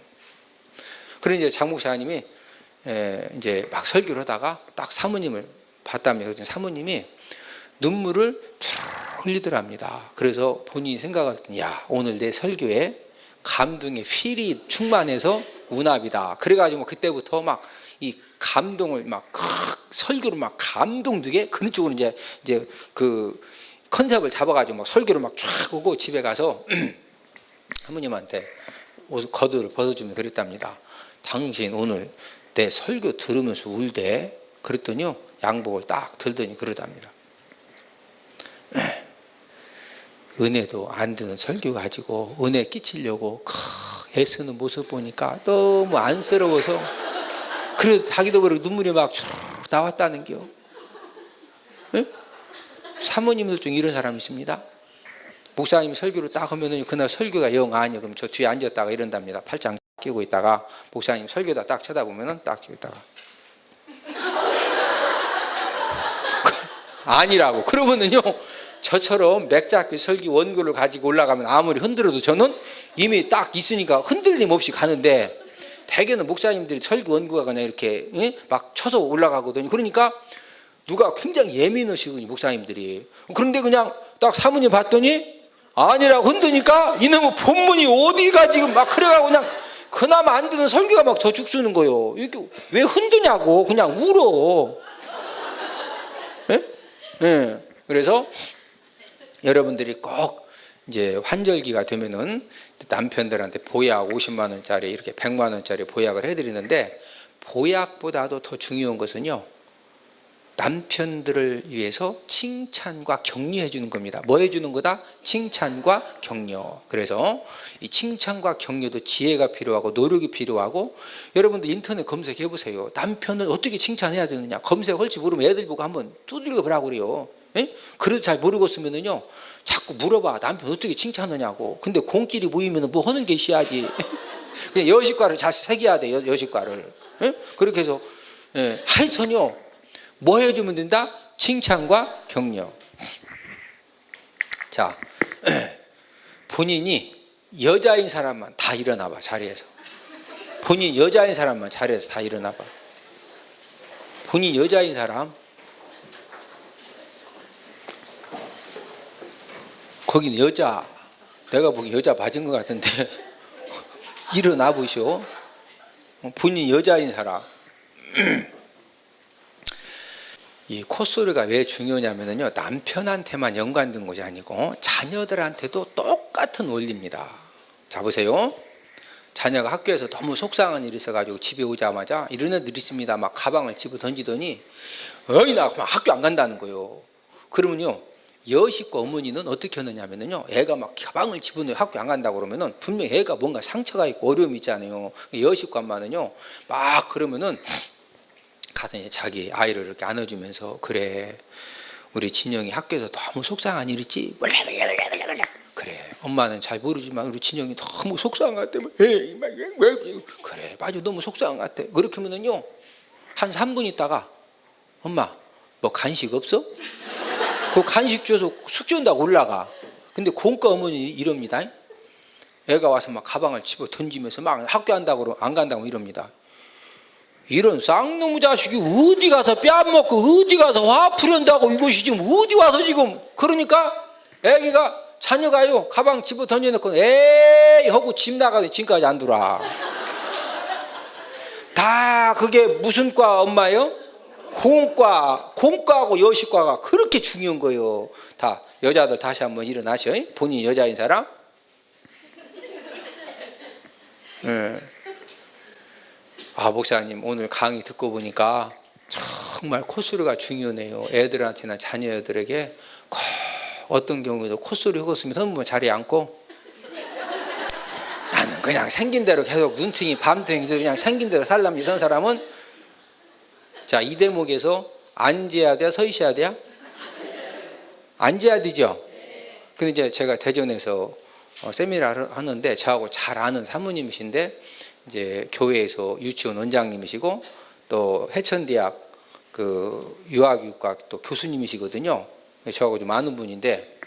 그런 이제 장 목사님이 이제 막 설교를 하다가 딱 사모님을 봤다며 사모님이 눈물을 촤 흘리더랍니다. 그래서 본인이 생각할 때, 야 오늘 내 설교에 감동의 필이 충만해서 운합이다. 그래가지고 그때부터 막 이 감동을 막 설교를 막 감동되게 그런 쪽으로 이제 그 컨셉을 잡아가지고 막 설교를 막 쫙 오고 집에 가서 사모님한테 겉옷을 벗어주면 그랬답니다. 당신 오늘 내 설교 들으면서 울대. 그랬더니요 양복을 딱 들더니 그러답니다. 은혜도 안 드는 설교 가지고 은혜 끼치려고 애쓰는 모습 보니까 너무 안쓰러워서 그래도 자기도 그렇게 눈물이 막 나왔다는겨. 사모님들 중에 이런 사람이 있습니다. 목사님이 설교를 딱 하면은 그날 설교가 영 아니요. 그럼 저 뒤에 앉았다가 이런답니다. 팔짱 끼고 있다가 목사님 설교다 딱 쳐다보면은 딱 끼고 있다가 아니라고. 그러면은요 저처럼 맥잡기 설교 원고를 가지고 올라가면 아무리 흔들어도 저는 이미 딱 있으니까 흔들림 없이 가는데 대개는 목사님들이 설교 원고가 그냥 이렇게 막 쳐서 올라가거든요. 그러니까 누가 굉장히 예민하시군요 목사님들이. 그런데 그냥 딱 사모님 봤더니 아니라고 흔드니까 이놈의 본문이 어디가 지금 막 그래가고 그냥 그나마 안 듣는 설교가 막 더 죽쓰는 거예요. 이게 왜 흔드냐고. 그냥 울어. 그래서 여러분들이 꼭 이제 환절기가 되면은 남편들한테 보약 50만 원짜리 이렇게 100만 원짜리 보약을 해드리는데 보약보다도 더 중요한 것은요 남편들을 위해서 칭찬과 격려해 주는 겁니다. 뭐 해주는 거다? 칭찬과 격려. 그래서 이 칭찬과 격려도 지혜가 필요하고 노력이 필요하고, 여러분들 인터넷 검색해 보세요. 남편을 어떻게 칭찬해야 되느냐 검색할지 모르면 애들 보고 한번 두들겨 보라고 그래요. 예? 그래도 잘 모르고 쓰면은요 자꾸 물어봐. 남편 어떻게 칭찬하냐고. 근데 공끼리 모이면은 뭐 하는 게 있어야지. 그냥 여식과를 잘 새겨야 돼. 여식과를. 예? 그렇게 해서 하여튼요 뭐 해주면 된다? 칭찬과 격려. 자, 본인이 여자인 사람만 다 일어나 봐. 자리에서. 본인 여자인 사람만 자리에서 다 일어나 봐. 본인 여자인 사람. 거긴 여자. 내가 보기 여자 맞은 것 같은데. 일어나 보시오. 본인 여자인 사람. 이 콧소리가 왜 중요하냐면요, 남편한테만 연관된 것이 아니고 자녀들한테도 똑같은 원리입니다. 자 보세요. 자녀가 학교에서 너무 속상한 일이 있어가지고 집에 오자마자 이런 애들 있습니다. 막 가방을 집어 던지더니 어이 나 막 학교 안 간다는 거예요. 그러면요 여식과 어머니는 어떻게 하느냐면요, 애가 막 가방을 집어넣어 학교 안 간다고 그러면은 분명히 애가 뭔가 상처가 있고 어려움이 있잖아요. 여식과 엄마는요 막 그러면은 가서 자기 아이를 이렇게 안아주면서, 그래 우리 진영이 학교에서 너무 속상한 일 있지? 그래 엄마는 잘 모르지만 우리 진영이 너무 속상한 것 같아. 그래 맞아 너무 속상한 것 같아. 그렇게 하면은요 한 3분 있다가 엄마 뭐 간식 없어? 그 간식 줘서 숙제 온다고 올라가. 근데 공과 어머니 이럽니다. 애가 와서 막 가방을 집어 던지면서 막 학교 안 간다고 이럽니다. 이런 쌍놈의 자식이 어디 가서 뺨먹고 어디 가서 화 풀은다고 이것이 지금 어디 와서 지금. 그러니까 애기가 자녀가요 가방 집어 던져놓고 에이 하고 집 나가서 지금까지 안 들어와. 다 그게 무슨 과 엄마예요? 공과하고 여식과가 그렇게 중요한 거예요. 다 여자들 다시 한번 일어나셔. 본인 여자인 사람. 아 목사님 오늘 강의 듣고 보니까 정말 콧소리가 중요해요. 애들한테나 자녀들에게 꼭 어떤 경우에도 콧소리 허었으면 선부모 자리에 앉고, 나는 그냥 생긴 대로 계속 눈팅이 밤탱이 그냥 생긴 대로 살랍니다. 이런 사람은 자 이 대목에서 앉아야 돼, 서 있어야 돼요? 앉아야 되죠. 근데 이제 제가 대전에서 세미나를 하는데 저하고 잘 아는 사모님이신데 이제 교회에서 유치원 원장님이시고 또 해천대학 그 유아교육과 또 교수님이시거든요. 저하고 좀 아는 분인데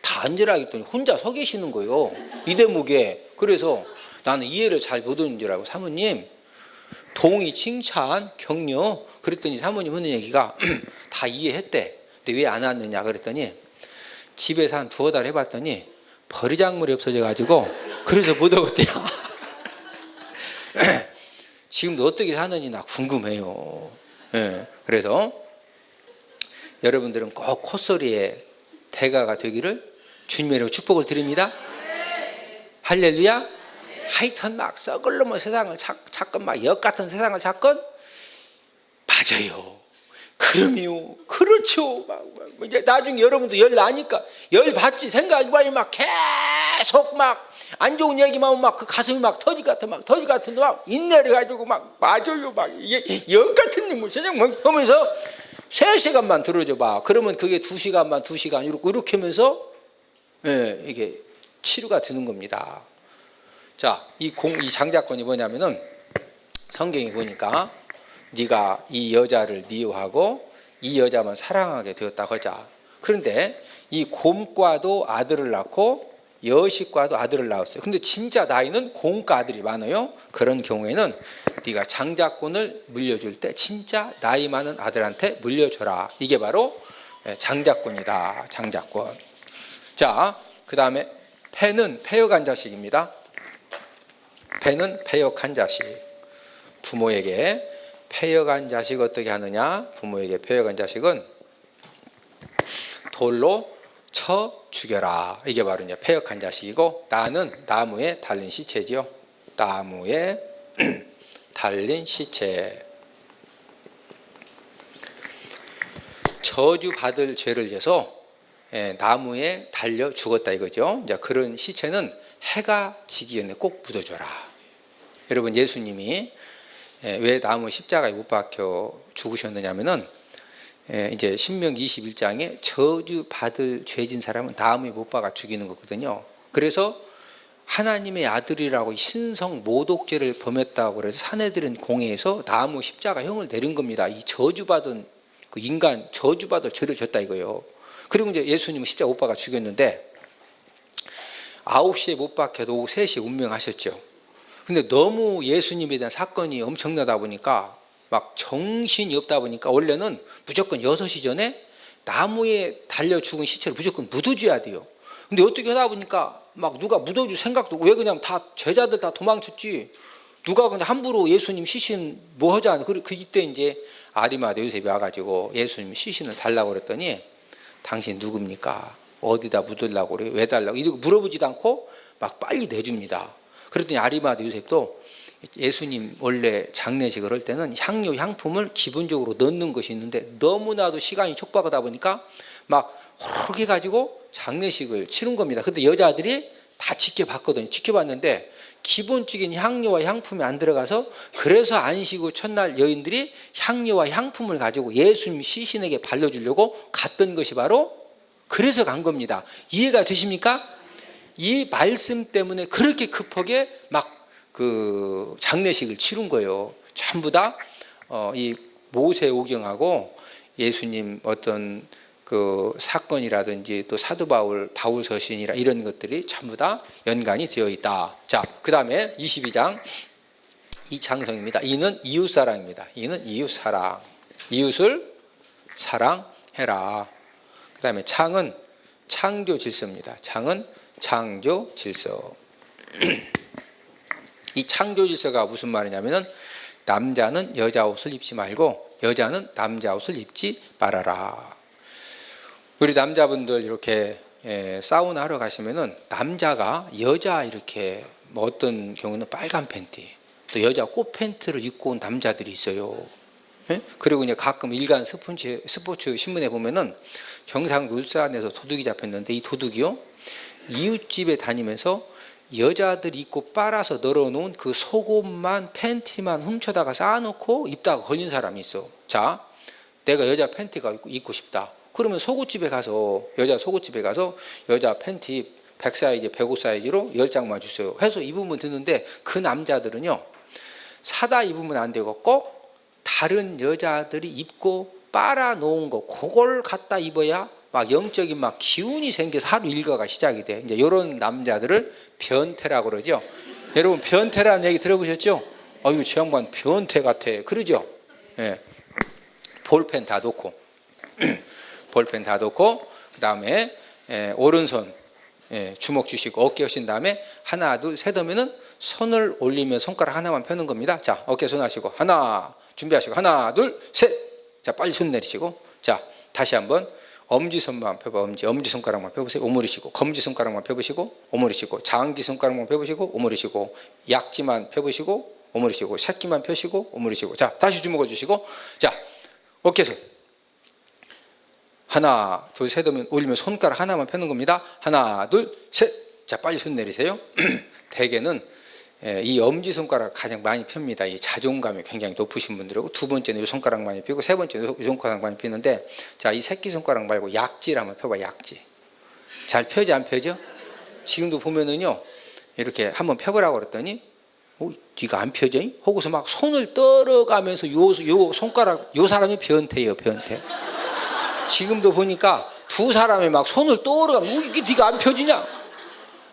다 앉으라 했더니 혼자 서 계시는 거예요. 이 대목에. 그래서 나는 이해를 잘 못하는 줄 알고 사모님 동의, 칭찬, 격려 그랬더니 사모님 하는 얘기가 다 이해했대. 근데 왜 안 왔느냐 그랬더니 집에서 한 2-3달 해봤더니 버리작물이 없어져가지고 그래서 못 오겠대요. 지금도 어떻게 사는지 나 궁금해요. 그래서 여러분들은 꼭 콧소리에 대가가 되기를 주님으로 축복을 드립니다. 할렐루야. 하여튼 막 썩을 놈의 세상을 찾건 막 역같은 세상을 찾건 맞아요. 그럼요. 그렇죠. 막 이제 나중에 여러분도 열 나니까 열 받지 생각하지 말고 막 계속 막 안 좋은 얘기만 하면 막 그 가슴이 막 터지 같은데 막 인내를 가지고 막 맞아요. 막 이게 역같은 놈의 세상 막 하면서 3시간만 들어줘 봐. 그러면 그게 2시간 이렇게 하면서 이게 치료가 되는 겁니다. 자, 이 장자권이 뭐냐면은 성경에 보니까 네가 이 여자를 미워하고 이 여자만 사랑하게 되었다고 하자. 그런데 이 곰과도 아들을 낳고 여식과도 아들을 낳았어요. 근데 진짜 나이는 곰과 아들이 많아요. 그런 경우에는 네가 장자권을 물려줄 때 진짜 나이 많은 아들한테 물려줘라. 이게 바로 장자권이다. 장자권. 자, 그 다음에 패는 패역한 자식입니다. 패는 패역한 자식. 부모에게 패역한 자식 어떻게 하느냐? 부모에게 패역한 자식은 돌로 쳐 죽여라. 이게 바로 이제 패역한 자식이고, 나는 나무에 달린 시체지요. 나무에 달린 시체. 저주받을 죄를 져서 나무에 달려 죽었다 이거죠. 이제 그런 시체는 해가 지기 전에 꼭 묻어줘라. 여러분, 예수님이 왜 나무 십자가에 못 박혀 죽으셨느냐면은 이제 신명기 21장에 저주받을 죄진 사람은 나무에 못 박아 죽이는 거거든요. 그래서 하나님의 아들이라고 신성 모독죄를 범했다고 그래서 사내들은 공회에서 나무 십자가형을 내린 겁니다. 이 저주받은 그 인간 저주받을 죄를 졌다 이거예요. 그리고 이제 예수님은 십자가 못 박아 죽였는데 9시에 못 박혀도 오후 3시에 운명하셨죠. 근데 너무 예수님에 대한 사건이 엄청나다 보니까 막 정신이 없다 보니까 원래는 무조건 6시 전에 나무에 달려 죽은 시체를 무조건 묻어줘야 돼요. 근데 어떻게 하다 보니까 막 누가 묻어줄 생각도 왜 그냥 다 제자들 다 도망쳤지 누가 그냥 함부로 예수님 시신 뭐 하지 않아. 그때 이제 아리마다 요셉이 와가지고 예수님 시신을 달라고 그랬더니 당신 누굽니까? 어디다 묻으려고 그래? 왜 달라고? 이러고 물어보지도 않고 막 빨리 내줍니다. 그랬더니 아리마다 요셉도 예수님 원래 장례식을 할 때는 향료 향품을 기본적으로 넣는 것이 있는데 너무나도 시간이 촉박하다 보니까 막 호르게 가지고 장례식을 치른 겁니다. 근데 여자들이 다 지켜봤거든요. 지켜봤는데 기본적인 향료와 향품이 안 들어가서 그래서 안식 후 첫날 여인들이 향료와 향품을 가지고 예수님 시신에게 발라주려고 갔던 것이 바로 그래서 간 겁니다. 이해가 되십니까? 이 말씀 때문에 그렇게 급하게 막 그 장례식을 치른 거예요. 전부 다 이 모세오경하고 예수님 어떤 그 사건이라든지 또 사도 바울 서신이라 이런 것들이 전부 다 연관이 되어 있다. 자, 그 다음에 22장 이창성입니다. 이는 이웃사랑입니다. 이는 이웃사랑. 이웃을 사랑해라. 그 다음에 창은 창조 질서입니다. 창은 창조 질서. 이 창조 질서가 무슨 말이냐면은 남자는 여자 옷을 입지 말고 여자는 남자 옷을 입지 말아라. 우리 남자분들 이렇게 사우나 하러 가시면은 남자가 여자 이렇게 뭐 어떤 경우는 빨간 팬티 또 여자 꽃 팬티를 입고 온 남자들이 있어요. 그리고 이제 가끔 일간 스포츠 신문에 보면은 경상도 울산에서 도둑이 잡혔는데 이 도둑이요 이웃집에 다니면서 여자들이 입고 빨아서 널어놓은 그 속옷만 팬티만 훔쳐다가 쌓아놓고 입다가 걸린 사람이 있어. 자, 내가 여자 팬티가 입고 싶다. 그러면 속옷집에 가서 여자 속옷집에 가서 여자 팬티 100 사이즈, 105 사이즈로 10장만 주세요. 해서 입으면 되는데 그 남자들은요 사다 입으면 안 되고 꼭 다른 여자들이 입고 빨아놓은 거 그걸 갖다 입어야 막 영적인 막 기운이 생겨서 하루 일과가 시작이 돼. 이제 이런 남자들을 변태라고 그러죠. 여러분 변태라는 얘기 들어보셨죠? 아유 저 양반 변태 같아. 그러죠? 예. 볼펜 다 놓고 볼펜 다 놓고 그 다음에 오른손 주먹 주시고 어깨 하신 다음에 하나 둘 셋 하면은 손을 올리면 손가락 하나만 펴는 겁니다. 자 어깨 손 하시고 하나 준비하시고 하나 둘 셋. 자 빨리 손 내리시고 자 다시 한번 엄지손만 펴봐. 엄지손가락만 펴보세요. 오므리시고 검지손가락만 펴보시고 오므리시고 장기손가락만 펴보시고 오므리시고 약지만 펴보시고 오므리시고 새끼만 펴시고 오므리시고 자 다시 주먹을 주시고 자 어깨손 하나 둘 셋 하면 올리면 손가락 하나만 펴는 겁니다. 하나 둘 셋. 자 빨리 손 내리세요. 대개는 이 엄지손가락 가장 많이 펴니다. 이 자존감이 굉장히 높으신 분들이고 두 번째는 이 손가락 많이 펴고 세 번째는 이 손가락 많이 펴는데 자 이 새끼손가락 말고 약지를 한번 펴봐. 약지 잘 펴지 안 펴죠? 지금도 보면은요 이렇게 한번 펴보라고 그랬더니 네가 안 펴져? 하고서 막 손을 떨어가면서 요 손가락 요 사람이 변태예요. 변태. 지금도 보니까 두 사람이 막 손을 떨어가면 이게 네가 안 펴지냐?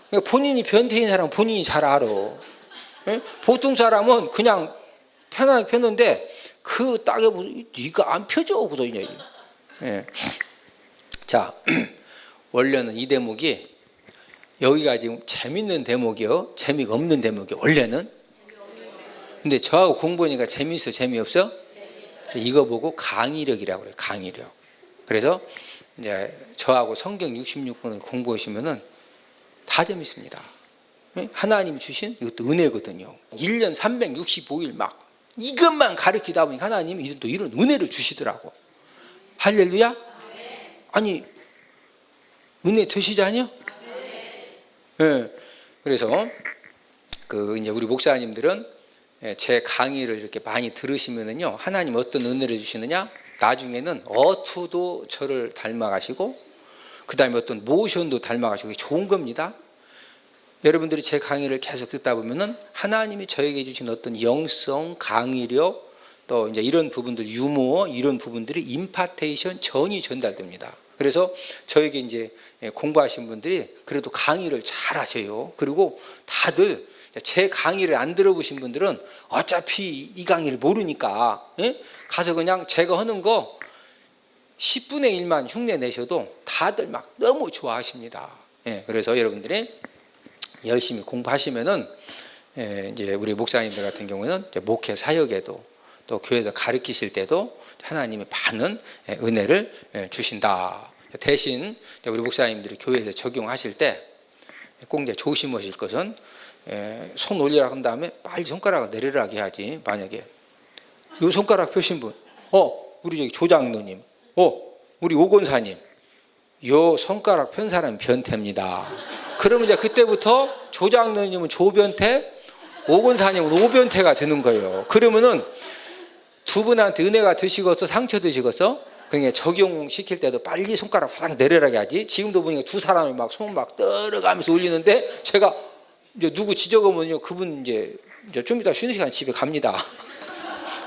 그러니까 본인이 변태인 사람은 본인이 잘 알아. 보통 사람은 그냥 편하게 폈는데 그 딱에 보면 네가 안 펴져 그러더니. 자 원래는 이 대목이 여기가 지금 재밌는 대목이요 재미가 없는 대목이요 원래는. 근데 저하고 공부하니까 재미있어 재미없어? 이거 보고 강의력이라고 그래요. 강의력. 그래서 이제 저하고 성경 66권을 공부하시면은 다 재밌습니다. 하나님 주신 이것도 은혜거든요. 1년 365일 막 이것만 가르치다 보니까 하나님이 또 이런 은혜를 주시더라고. 할렐루야. 아니 은혜 되시자니요? 네. 그래서 이제 우리 목사님들은 제 강의를 이렇게 많이 들으시면은요, 하나님 어떤 은혜를 주시느냐? 나중에는 어투도 저를 닮아가시고, 그 다음에 어떤 모션도 닮아가시고, 이게 좋은 겁니다. 여러분들이 제 강의를 계속 듣다 보면은 하나님이 저에게 주신 어떤 영성, 강의력, 또 이제 이런 부분들, 유머, 이런 부분들이 임파테이션 전이 전달됩니다. 그래서 저에게 이제 공부하신 분들이 그래도 강의를 잘 하세요. 그리고 다들 제 강의를 안 들어보신 분들은 어차피 이 강의를 모르니까 가서 그냥 제가 하는 거 10분의 1만 흉내 내셔도 다들 막 너무 좋아하십니다. 그래서 여러분들이 열심히 공부하시면은 이제 우리 목사님들 같은 경우는 목회 사역에도 또 교회에서 가르치실 때도 하나님이 많은 은혜를 주신다. 대신 우리 목사님들이 교회에서 적용하실 때 꼭 이제 조심하실 것은 손 올리라 한 다음에 빨리 손가락을 내리라 해야지. 만약에 이 손가락 펴신 분, 우리 저기 조장로님, 우리 오건사님, 요 손가락 편 사람이 변태입니다. 그러면 이제 그때부터 조장로님은 조변태, 오건사님은 오변태가 되는 거예요. 그러면은 두 분한테 은혜가 드시고서 상처 드시고서 그냥 적용시킬 때도 빨리 손가락 확 내려라 해야지. 지금도 보니까 두 사람이 막 손 막 떨어가면서 올리는데 제가 이제 누구 지적하면요, 그분 이제 좀 이따 쉬는 시간에 집에 갑니다.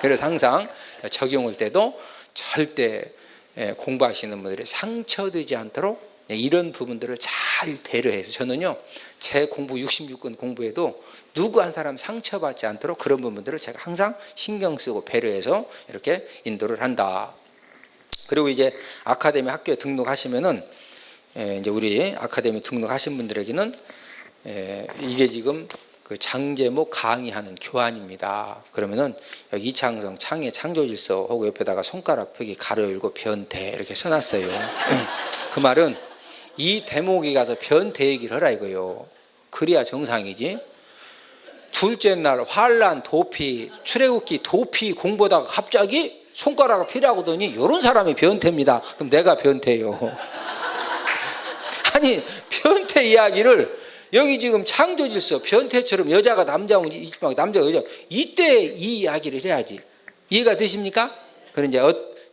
그래서 항상 적용할 때도 절대 공부하시는 분들이 상처되지 않도록 이런 부분들을 잘 배려해서, 저는요 제 공부 66권 공부에도 누구 한 사람 상처받지 않도록 그런 부분들을 제가 항상 신경 쓰고 배려해서 이렇게 인도를 한다. 그리고 이제 아카데미 학교에 등록하시면은 이제 우리 아카데미 등록하신 분들에게는 이게 지금 그 장제목 강의하는 교환입니다. 그러면은 여기 이창성 창의 창조질서 하고 옆에다가 손가락 펴기 가로 열고 변태 이렇게 써놨어요. 그 말은 이 대목에 가서 변태 얘기를 하라 이거요. 그래야 정상이지. 둘째 날 환란 도피 출애굽기 도피 공부하다가 갑자기 손가락을 피라고 하더니 이런 사람이 변태입니다. 그럼 내가 변태예요. 아니 변태 이야기를 여기 지금 창조질서 변태처럼 여자가 남자하고 남자가 여자, 이때 이 이야기를 해야지. 이해가 되십니까? 그런 이제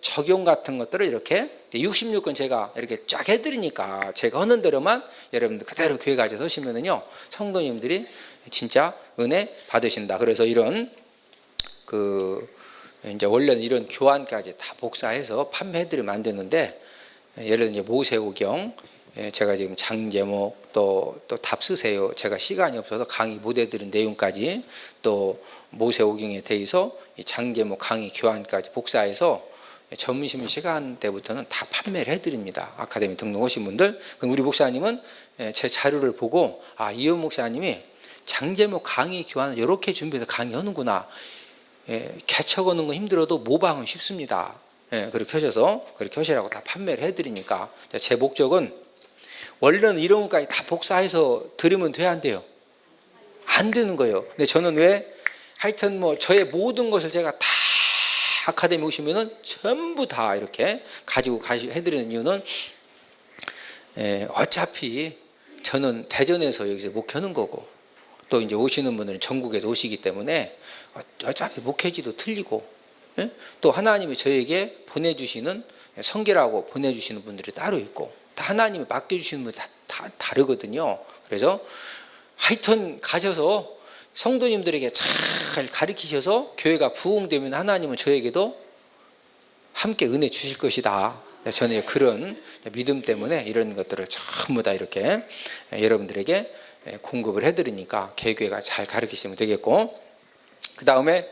적용 같은 것들을 이렇게 66권 제가 이렇게 쫙 해드리니까 제가 하는 대로만 여러분들 그대로 교회 가서 서시면은요, 성도님들이 진짜 은혜 받으신다. 그래서 이런 이제 원래는 이런 교환까지 다 복사해서 판매해드리면 안 되는데, 예를 들어 이제 모세오경, 제가 지금 장제목 또 답 쓰세요. 제가 시간이 없어서 강의 못 해드린 내용까지 또 모세오경에 대해서 이 장제목 강의 교환까지 복사해서 점심시간 때부터는 다 판매를 해드립니다. 아카데미 등록 오신 분들. 그럼 우리 목사님은 제 자료를 보고 이현 목사님이 장제목 강의 교환을 이렇게 준비해서 강의하는구나. 개척하는 건 힘들어도 모방은 쉽습니다. 그렇게 하셔서 그렇게 하시라고 다 판매를 해드리니까 제 목적은 원래는 이런 것까지 다 복사해서 드리면 돼야 안 돼요? 안 되는 거예요. 근데 저는 왜 하여튼 뭐 저의 모든 것을 제가 다 아카데미 오시면은 전부 다 이렇게 가지고 해드리는 이유는 어차피 저는 대전에서 여기서 목회하는 거고 또 이제 오시는 분들은 전국에서 오시기 때문에 어차피 목회지도 틀리고 또 하나님이 저에게 보내주시는 성결하고 보내주시는 분들이 따로 있고 다 하나님이 맡겨주시는 분이 다 다르거든요. 그래서 하여튼 가셔서 성도님들에게 잘 가르치셔서 교회가 부흥되면 하나님은 저에게도 함께 은혜 주실 것이다. 저는 그런 믿음 때문에 이런 것들을 전부 다 이렇게 여러분들에게 공급을 해드리니까 개교회가 잘 가르치시면 되겠고, 그 다음에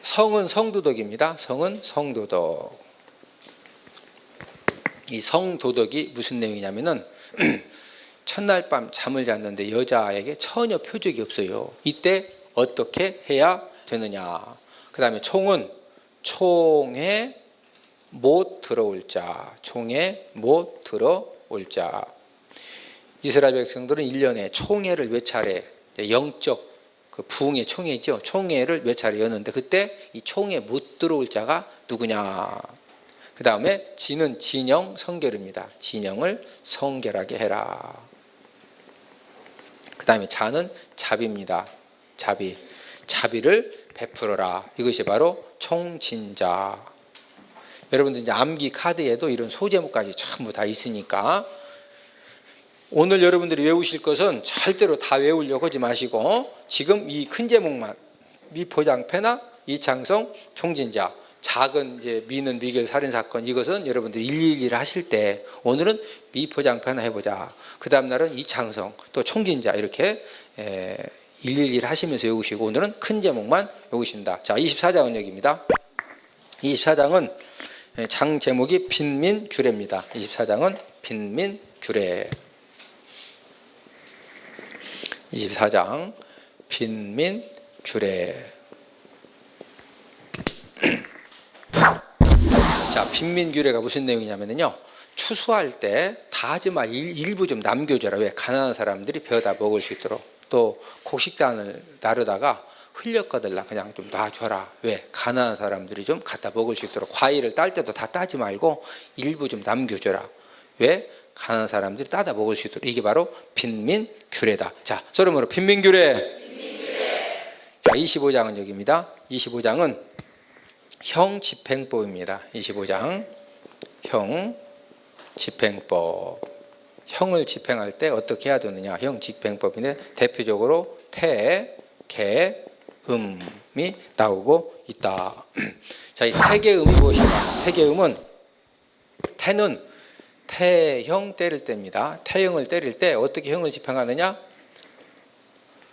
성은 성도덕입니다. 성은 성도덕. 이 성도덕이 무슨 내용이냐면은 첫날 밤 잠을 잤는데 여자에게 전혀 표적이 없어요. 이때 어떻게 해야 되느냐. 그 다음에 총은 총에 못 들어올 자. 총에 못 들어올 자. 이스라엘 백성들은 1년에 총회를 몇 차례, 영적 그 부흥의 총회죠. 총회를 몇 차례 여는데 그때 이 총회 못 들어올 자가 누구냐. 그 다음에 지는 진영 성결입니다. 진영을 성결하게 해라. 그 다음에 자는 자비입니다. 자비. 자비를 베풀어라. 이것이 바로 총진자. 여러분들 이제 암기 카드에도 이런 소제목까지 전부 다 있으니까 오늘 여러분들이 외우실 것은 절대로 다 외우려고 하지 마시고 지금 이 큰 제목만 미포장패나 이창성 총진자, 작은 이제 미는 미결 살인 사건, 이것은 여러분들이 111 하실 때 오늘은 미포장패나 해보자. 그 다음 날은 이창성, 또 총진자 이렇게 111 하시면서 외우시고 오늘은 큰 제목만 외우신다. 자, 24장은 여기입니다. 24장은 장 제목이 빈민규례입니다. 24장은 빈민규례. 24장 빈민규례. 자, 빈민규례가 무슨 내용이냐면요, 추수할 때 다 하지 마, 일부 좀 남겨줘라. 왜? 가난한 사람들이 베어다 먹을 수 있도록. 또 곡식단을 나르다가 흘렸거들라 그냥 좀 놔줘라. 왜? 가난한 사람들이 좀 갖다 먹을 수 있도록. 과일을 딸 때도 다 따지 말고 일부 좀 남겨줘라. 왜? 가난한 사람들이 따다 먹을 수 있도록. 이게 바로 빈민규례다. 자, 서름으로 빈민규례. 자, 25장은 여기입니다. 25장은 형집행법입니다. 25장 형집행법. 형을 집행할 때 어떻게 해야 되느냐. 형집행법인데 대표적으로 태, 개, 음이 나오고 있다. 자, 이 태계음이 무엇인가? 태계음은 태는 태형 때릴 때입니다. 태형을 때릴 때 어떻게 형을 집행하느냐?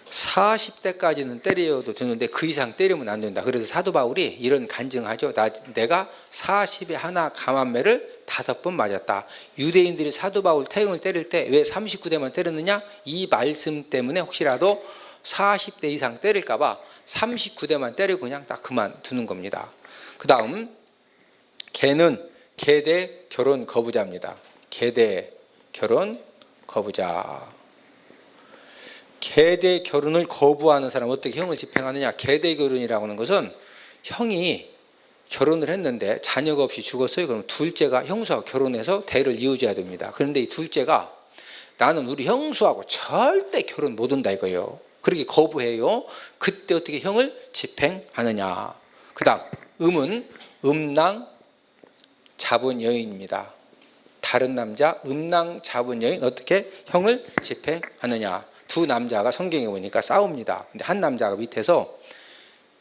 40대까지는 때려도 되는데 그 이상 때리면 안 된다. 그래서 사도 바울이 이런 간증하죠. 내가 40에 하나 감한매를 5번 맞았다. 유대인들이 사도 바울 태형을 때릴 때 왜 39대만 때렸느냐? 이 말씀 때문에 혹시라도 40대 이상 때릴까 봐 39대만 때리고 그냥 딱 그만두는 겁니다. 그 다음 개는 계대 결혼 거부자입니다. 계대 결혼 거부자. 계대 결혼을 거부하는 사람 어떻게 형을 집행하느냐. 계대 결혼이라고 하는 것은 형이 결혼을 했는데 자녀가 없이 죽었어요. 그럼 둘째가 형수하고 결혼해서 대를 이어줘야 됩니다. 그런데 이 둘째가 나는 우리 형수하고 절대 결혼 못 한다 이거예요. 그렇게 거부해요. 그때 어떻게 형을 집행하느냐. 그 다음 음은 음낭 잡은 여인입니다. 다른 남자 음낭 잡은 여인 어떻게 형을 집행하느냐. 두 남자가 성경에 보니까 싸웁니다. 근데 한 남자가 밑에서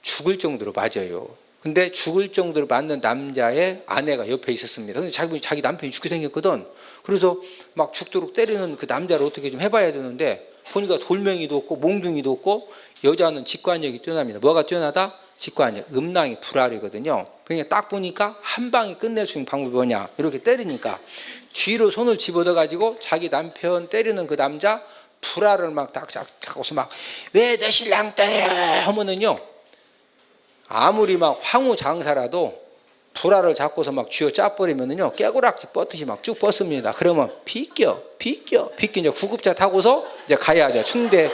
죽을 정도로 맞아요. 근데 죽을 정도로 맞는 남자의 아내가 옆에 있었습니다. 근데 자기 남편이 죽게 생겼거든. 그래서 막 죽도록 때리는 그 남자를 어떻게 좀 해봐야 되는데 보니까 돌멩이도 없고 몽둥이도 없고 여자는 직관력이 뛰어납니다. 뭐가 뛰어나다? 직관력. 음낭이 불알이거든요. 그러니까 딱 보니까 한 방에 끝낼 수 있는 방법이 뭐냐. 이렇게 때리니까 뒤로 손을 집어넣어가지고 자기 남편 때리는 그 남자 불알을 막 딱 잡고서 막 왜 내 신랑 때려 하면은요, 아무리 막 황후 장사라도 불알을 잡고서 막 쥐어 짜버리면은요 깨구락지 뻗듯이 막 쭉 뻗습니다. 그러면 비껴 이제 구급차 타고서 이제 가야죠. 충대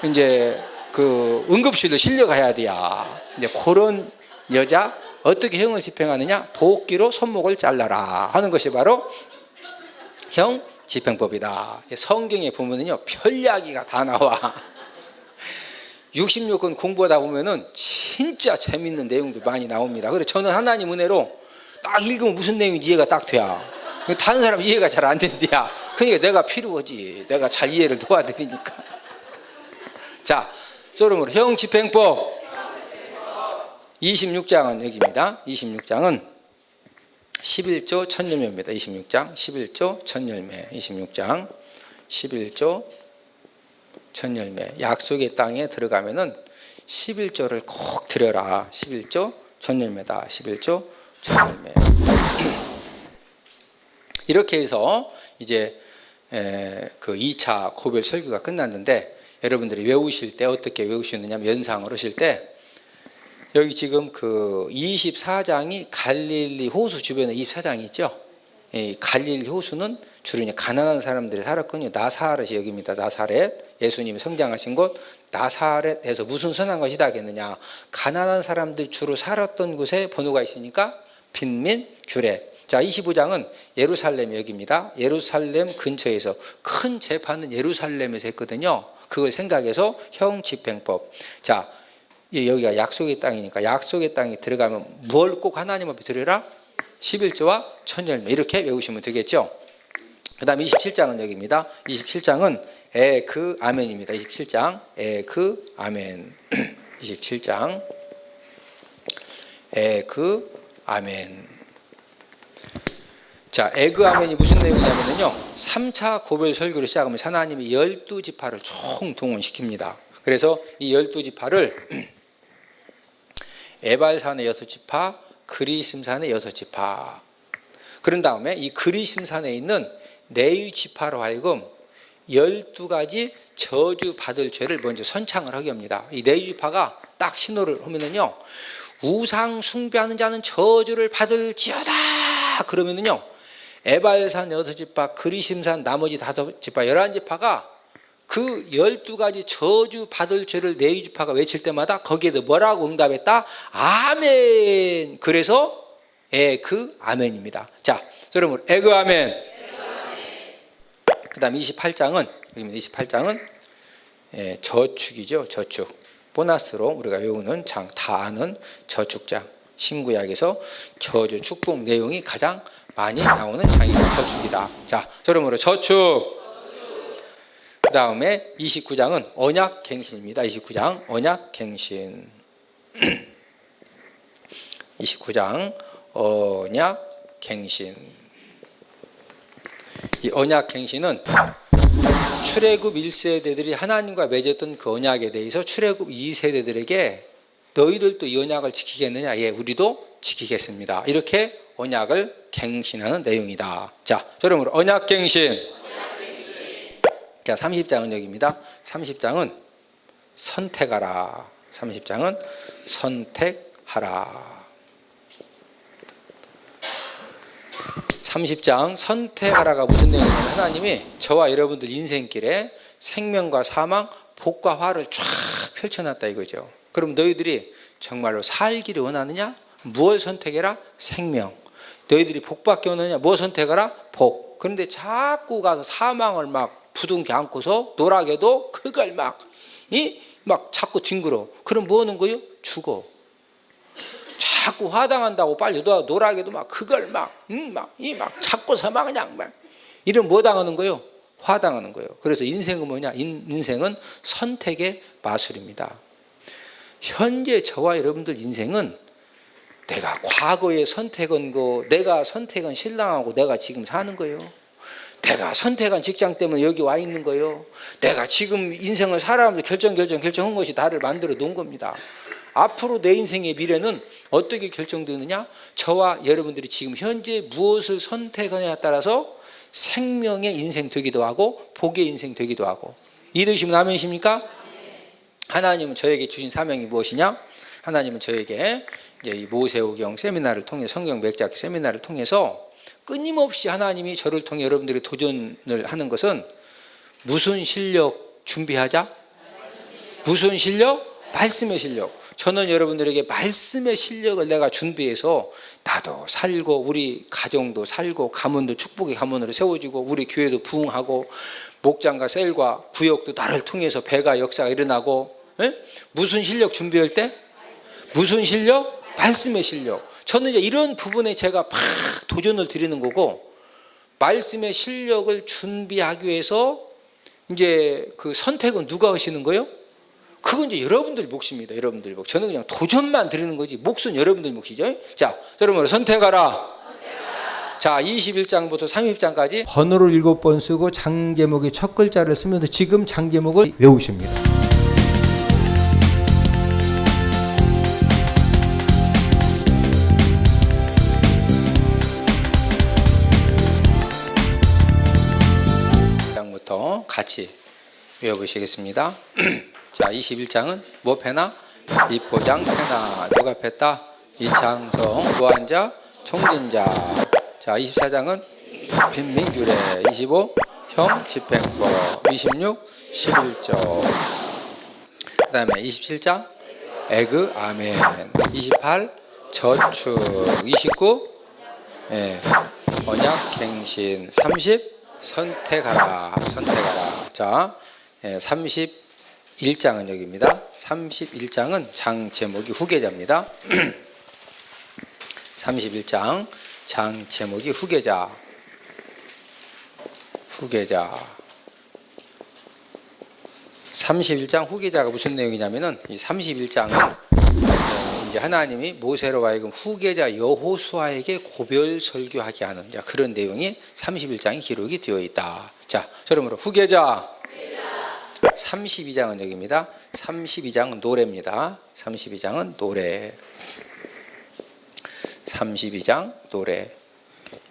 이제 그 응급실로 실려 가야 돼야. 이제 그런 여자 어떻게 형을 집행하느냐? 도끼로 손목을 잘라라 하는 것이 바로 형 집행법이다. 성경에 보면은요 별 이야기가 다 나와. 66권 공부하다 보면은 진짜 재밌는 내용도 많이 나옵니다. 그래서 저는 하나님 은혜로 딱 읽으면 무슨 내용인지 이해가 딱 돼야. 다른 사람 이해가 잘 안 된대야. 그러니까 내가 필요하지. 내가 잘 이해를 도와드리니까. 자, 그러므로 형 집행법 26장은 여기입니다. 26장은 11조 천열매입니다. 26장 11조 천열매. 26장 11조 천열매. 약속의 땅에 들어가면은 11조를 꼭 드려라. 11조 천열매다. 11조 천열매. 이렇게 해서 이제 그 2차 고별 설교가 끝났는데 여러분들이 외우실 때 어떻게 외우시느냐면 연상을 하실 때 여기 지금 그 24장이 갈릴리 호수 주변에 24장이 있죠. 이 갈릴리 호수는 주로 이제 가난한 사람들이 살았거든요. 나사렛이 여기입니다. 나사렛. 예수님이 성장하신 곳 나사렛에서 무슨 선한 것이 나겠느냐. 가난한 사람들이 주로 살았던 곳에 번호가 있으니까 빈민 규례. 자, 25장은 예루살렘 여기입니다. 예루살렘 근처에서 큰 재판은 예루살렘에서 했거든요. 그걸 생각해서 형 집행법. 자, 여기가 약속의 땅이니까 약속의 땅에 들어가면 뭘 꼭 하나님 앞에 드려라? 11조와 천열매. 이렇게 외우시면 되겠죠. 그 다음 27장은 여기입니다. 27장은 그 아멘입니다. 27장 그 아멘. 27장 그 아멘. 자, 그 아멘이 무슨 내용이냐면요, 3차 고별 설교를 시작하면 하나님이 12지파를 총동원시킵니다. 그래서 이 12지파를 에발산의 6지파, 그리심산의 6지파, 그런 다음에 이 그리심산에 있는 네위지파로 하여금 12가지 저주 받을 죄를 먼저 선창을 하게 합니다. 이 네위지파가 딱 신호를 하면은요, 우상 숭배하는 자는 저주를 받을지어다 그러면은요, 에발산 6지파, 그리심산 나머지 5지파, 11지파가 그 12가지 저주 받을 죄를 네위지파가 외칠 때마다 거기에도 뭐라고 응답했다? 아멘. 그래서 그 아멘입니다. 자, 여러분 그 아멘. 그 다음 28장은 28장은 저축이죠. 저축. 보너스로 우리가 외우는 장, 다 아는 저축장. 신구약에서 저주 축복 내용이 가장 많이 나오는 장이다. 저축이다. 자, 여러분 저축. 그 다음에 29장은 언약갱신입니다. 29장 언약갱신. 29장 언약갱신. 이 언약갱신은 출애굽 1세대들이 하나님과 맺었던 그 언약에 대해서 출애굽 2세대들에게 너희들도 이 언약을 지키겠느냐? 예, 우리도 지키겠습니다. 이렇게 언약을 갱신하는 내용이다. 자, 여러분 언약갱신. 자, 30장은 여기입니다. 30장은 선택하라. 30장은 선택하라. 30장 선택하라가 무슨 내용이냐면 하나님이 저와 여러분들 인생길에 생명과 사망, 복과 화를 쫙 펼쳐놨다 이거죠. 그럼 너희들이 정말로 살기를 원하느냐? 무엇을 선택해라? 생명. 너희들이 복받기 원하느냐? 뭐 선택하라? 복. 그런데 자꾸 가서 사망을 막 부둥켜 안고서 노락에도 그걸 막 자꾸 뒹굴어. 그럼 뭐 하는 거예요? 죽어. 자꾸 화당한다고 빨리 노락에도 막 그걸 막 찾고서 막 그냥 막 이런 뭐 당하는 거예요? 화당하는 거예요. 그래서 인생은 뭐냐? 인생은 선택의 마술입니다. 현재 저와 여러분들 인생은 내가 과거에 선택한 거, 내가 선택한 신랑하고 내가 지금 사는 거예요. 내가 선택한 직장 때문에 여기 와 있는 거예요. 내가 지금 인생을 살아가면서 결정한 것이 나를 만들어 놓은 겁니다. 앞으로 내 인생의 미래는 어떻게 결정되느냐? 저와 여러분들이 지금 현재 무엇을 선택하느냐에 따라서 생명의 인생 되기도 하고 복의 인생 되기도 하고. 이해되시면 아멘이십니까? 하나님은 저에게 주신 사명이 무엇이냐? 하나님은 저에게 이제 이 모세오경 세미나를 통해 성경 맥작 세미나를 통해서 끊임없이 하나님이 저를 통해 여러분들이 도전을 하는 것은 무슨 실력 준비하자? 무슨 실력? 말씀의 실력. 저는 여러분들에게 말씀의 실력을 내가 준비해서 나도 살고 우리 가정도 살고 가문도 축복의 가문으로 세워지고 우리 교회도 부흥하고 목장과 셀과 구역도 나를 통해서 배가 역사가 일어나고. 무슨 실력 준비할 때? 무슨 실력? 말씀의 실력. 저는 이제 이런 부분에 제가 막 도전을 드리는 거고, 말씀의 실력을 준비하기 위해서 이제 그 선택은 누가 하시는 거예요? 그건 이제 여러분들 몫입니다. 여러분들 몫. 저는 그냥 도전만 드리는 거지 몫은 여러분들 몫이죠. 자, 여러분 선택하라. 자, 21장부터 30장까지 번호를 7번 쓰고 장 제목의 첫 글자를 쓰면서 지금 장 제목을 외우십니다. 같이 외워보시겠습니다. 자, 21장은 뭐 패나? 입보장 패나. 누가 팼다? 이창성, 무한자, 총진자. 자, 24장은 빈민규례. 25, 형 집행법. 26, 11조. 그 다음에 27장 에그 아멘. 28, 저축 29, 예, 언약갱신 30, 선택하라. 자, 31장은 여기입니다. 31장은 장 제목이 후계자입니다. 31장 장 제목이 후계자. 31장 후계자가 무슨 내용이냐면은 이 31장은 이제 하나님이 모세로 하여금 후계자 여호수아에게 고별 설교하게 하는 그런 내용이 31장에 기록이 되어 있다. 자, 그러므로 후계자 32장은 여기입니다. 32장은 노래입니다. 32장은 노래. 32장 노래.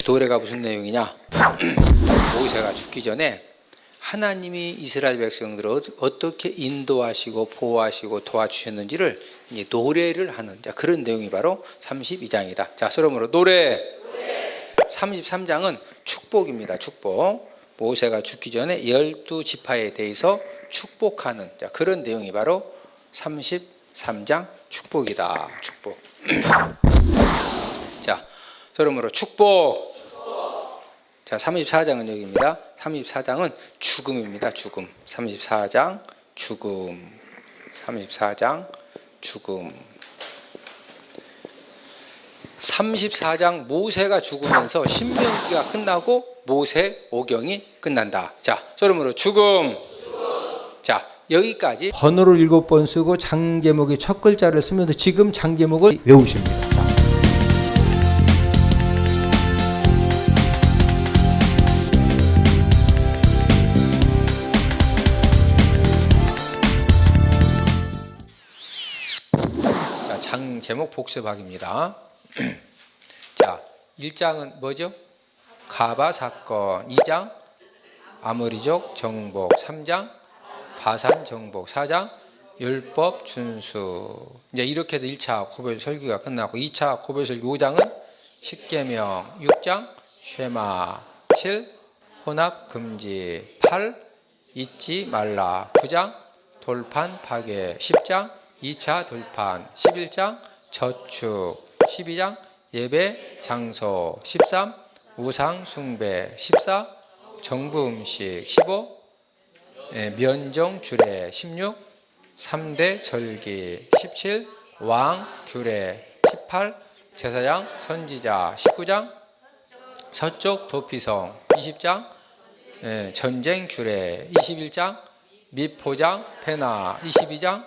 노래가 무슨 내용이냐? 모세가 죽기 전에 하나님이 이스라엘 백성들을 어떻게 인도하시고 보호하시고 도와주셨는지를 노래를 하는 그런 내용이 바로 32장이다. 자, 그러므로 노래. 33장은 축복입니다. 축복. 모세가 죽기 전에 12지파에 대해서 축복하는 그런 내용이 바로 33장 축복이다. 축복. 자, 그러므로 축복. 자, 34장은 여기입니다. 34장은 죽음입니다. 죽음. 34장 죽음. 34장 죽음. 34장 모세가 죽으면서 신명기가 끝나고 모세오경이 끝난다. 자, 그러므로 죽음. 자, 여기까지 번호를 7번 쓰고 장 제목의 첫 글자를 쓰면서 지금 장 제목을 외우십니다. 자, 장 제목 복습학입니다. 자, 1장은 뭐죠? 가바 사건. 2장 아모리족 정복. 3장 바산 정복. 4장 율법 준수. 이제 이렇게 해서 1차 고별 설교가 끝나고 2차 고별 설교 5장은 십계명. 6장 쉐마. 7 혼합 금지. 8 잊지 말라. 9장 돌판 파괴. 10장 2차 돌판. 11장 저축. 12장 예배 장소. 13 우상 숭배. 14 정부 음식. 15 면정 주례. 16 3대 절기. 17 왕 규례. 18 제사장 선지자. 19장 서쪽 도피성. 20장 전쟁 규례. 21장 미포장 폐나. 22장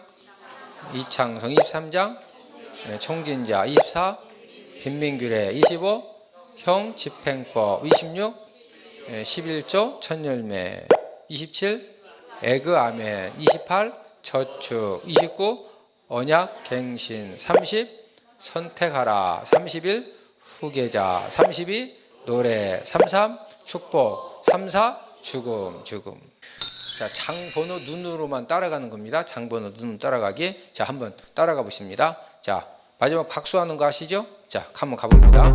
이창성. 23장 총진자. 24 빈민규례. 25 형 집행법. 26 11조 천열매. 27 에그 아멘. 28 저축. 29 언약 갱신. 30 선택하라. 31 후계자. 32 노래. 33 축복. 34 죽음. 자, 장 번호 눈으로만 따라가는 겁니다. 장 번호 눈으로 따라가기. 자, 한번 따라가 보십니다. 자, 마지막 박수하는 거 아시죠? 자, 한번 가봅니다.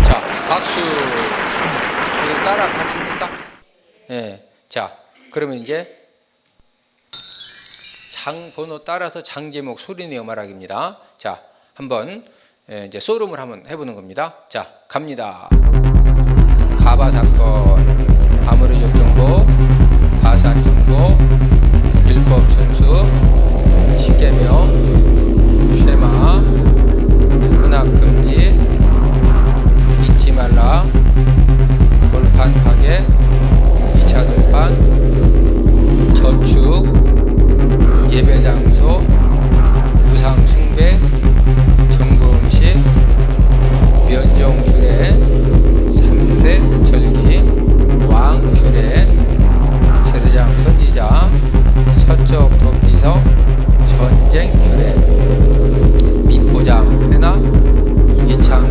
자, 박수. 이거 따라가십니까? 예. 자, 그러면 이제 장 번호 따라서 장 제목 소리내어 말하기입니다. 자, 한번 이제 소름을 한번 해보는 겁니다. 자, 갑니다. 가바 사건, 아모리족 정복, 바산 정복, 율법 준수, 십계명, 쉐마, 혼합 금지, 잊지 말라, 돌판 파괴, 2차 돌판, 저축, 예배 장소, 우상 숭배, 정부 음식, 면정 규례, 3대 절기, 왕 규례, 제사장 선지자, 서쪽 도피성, 전쟁 규례, 미포장 폐나, 이창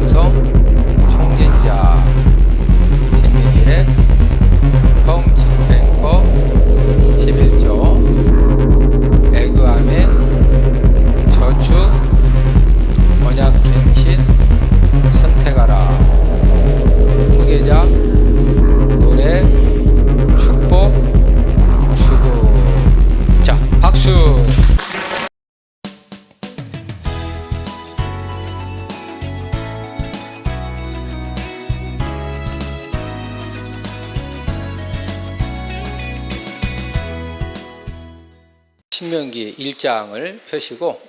신명기 1장을 펴시고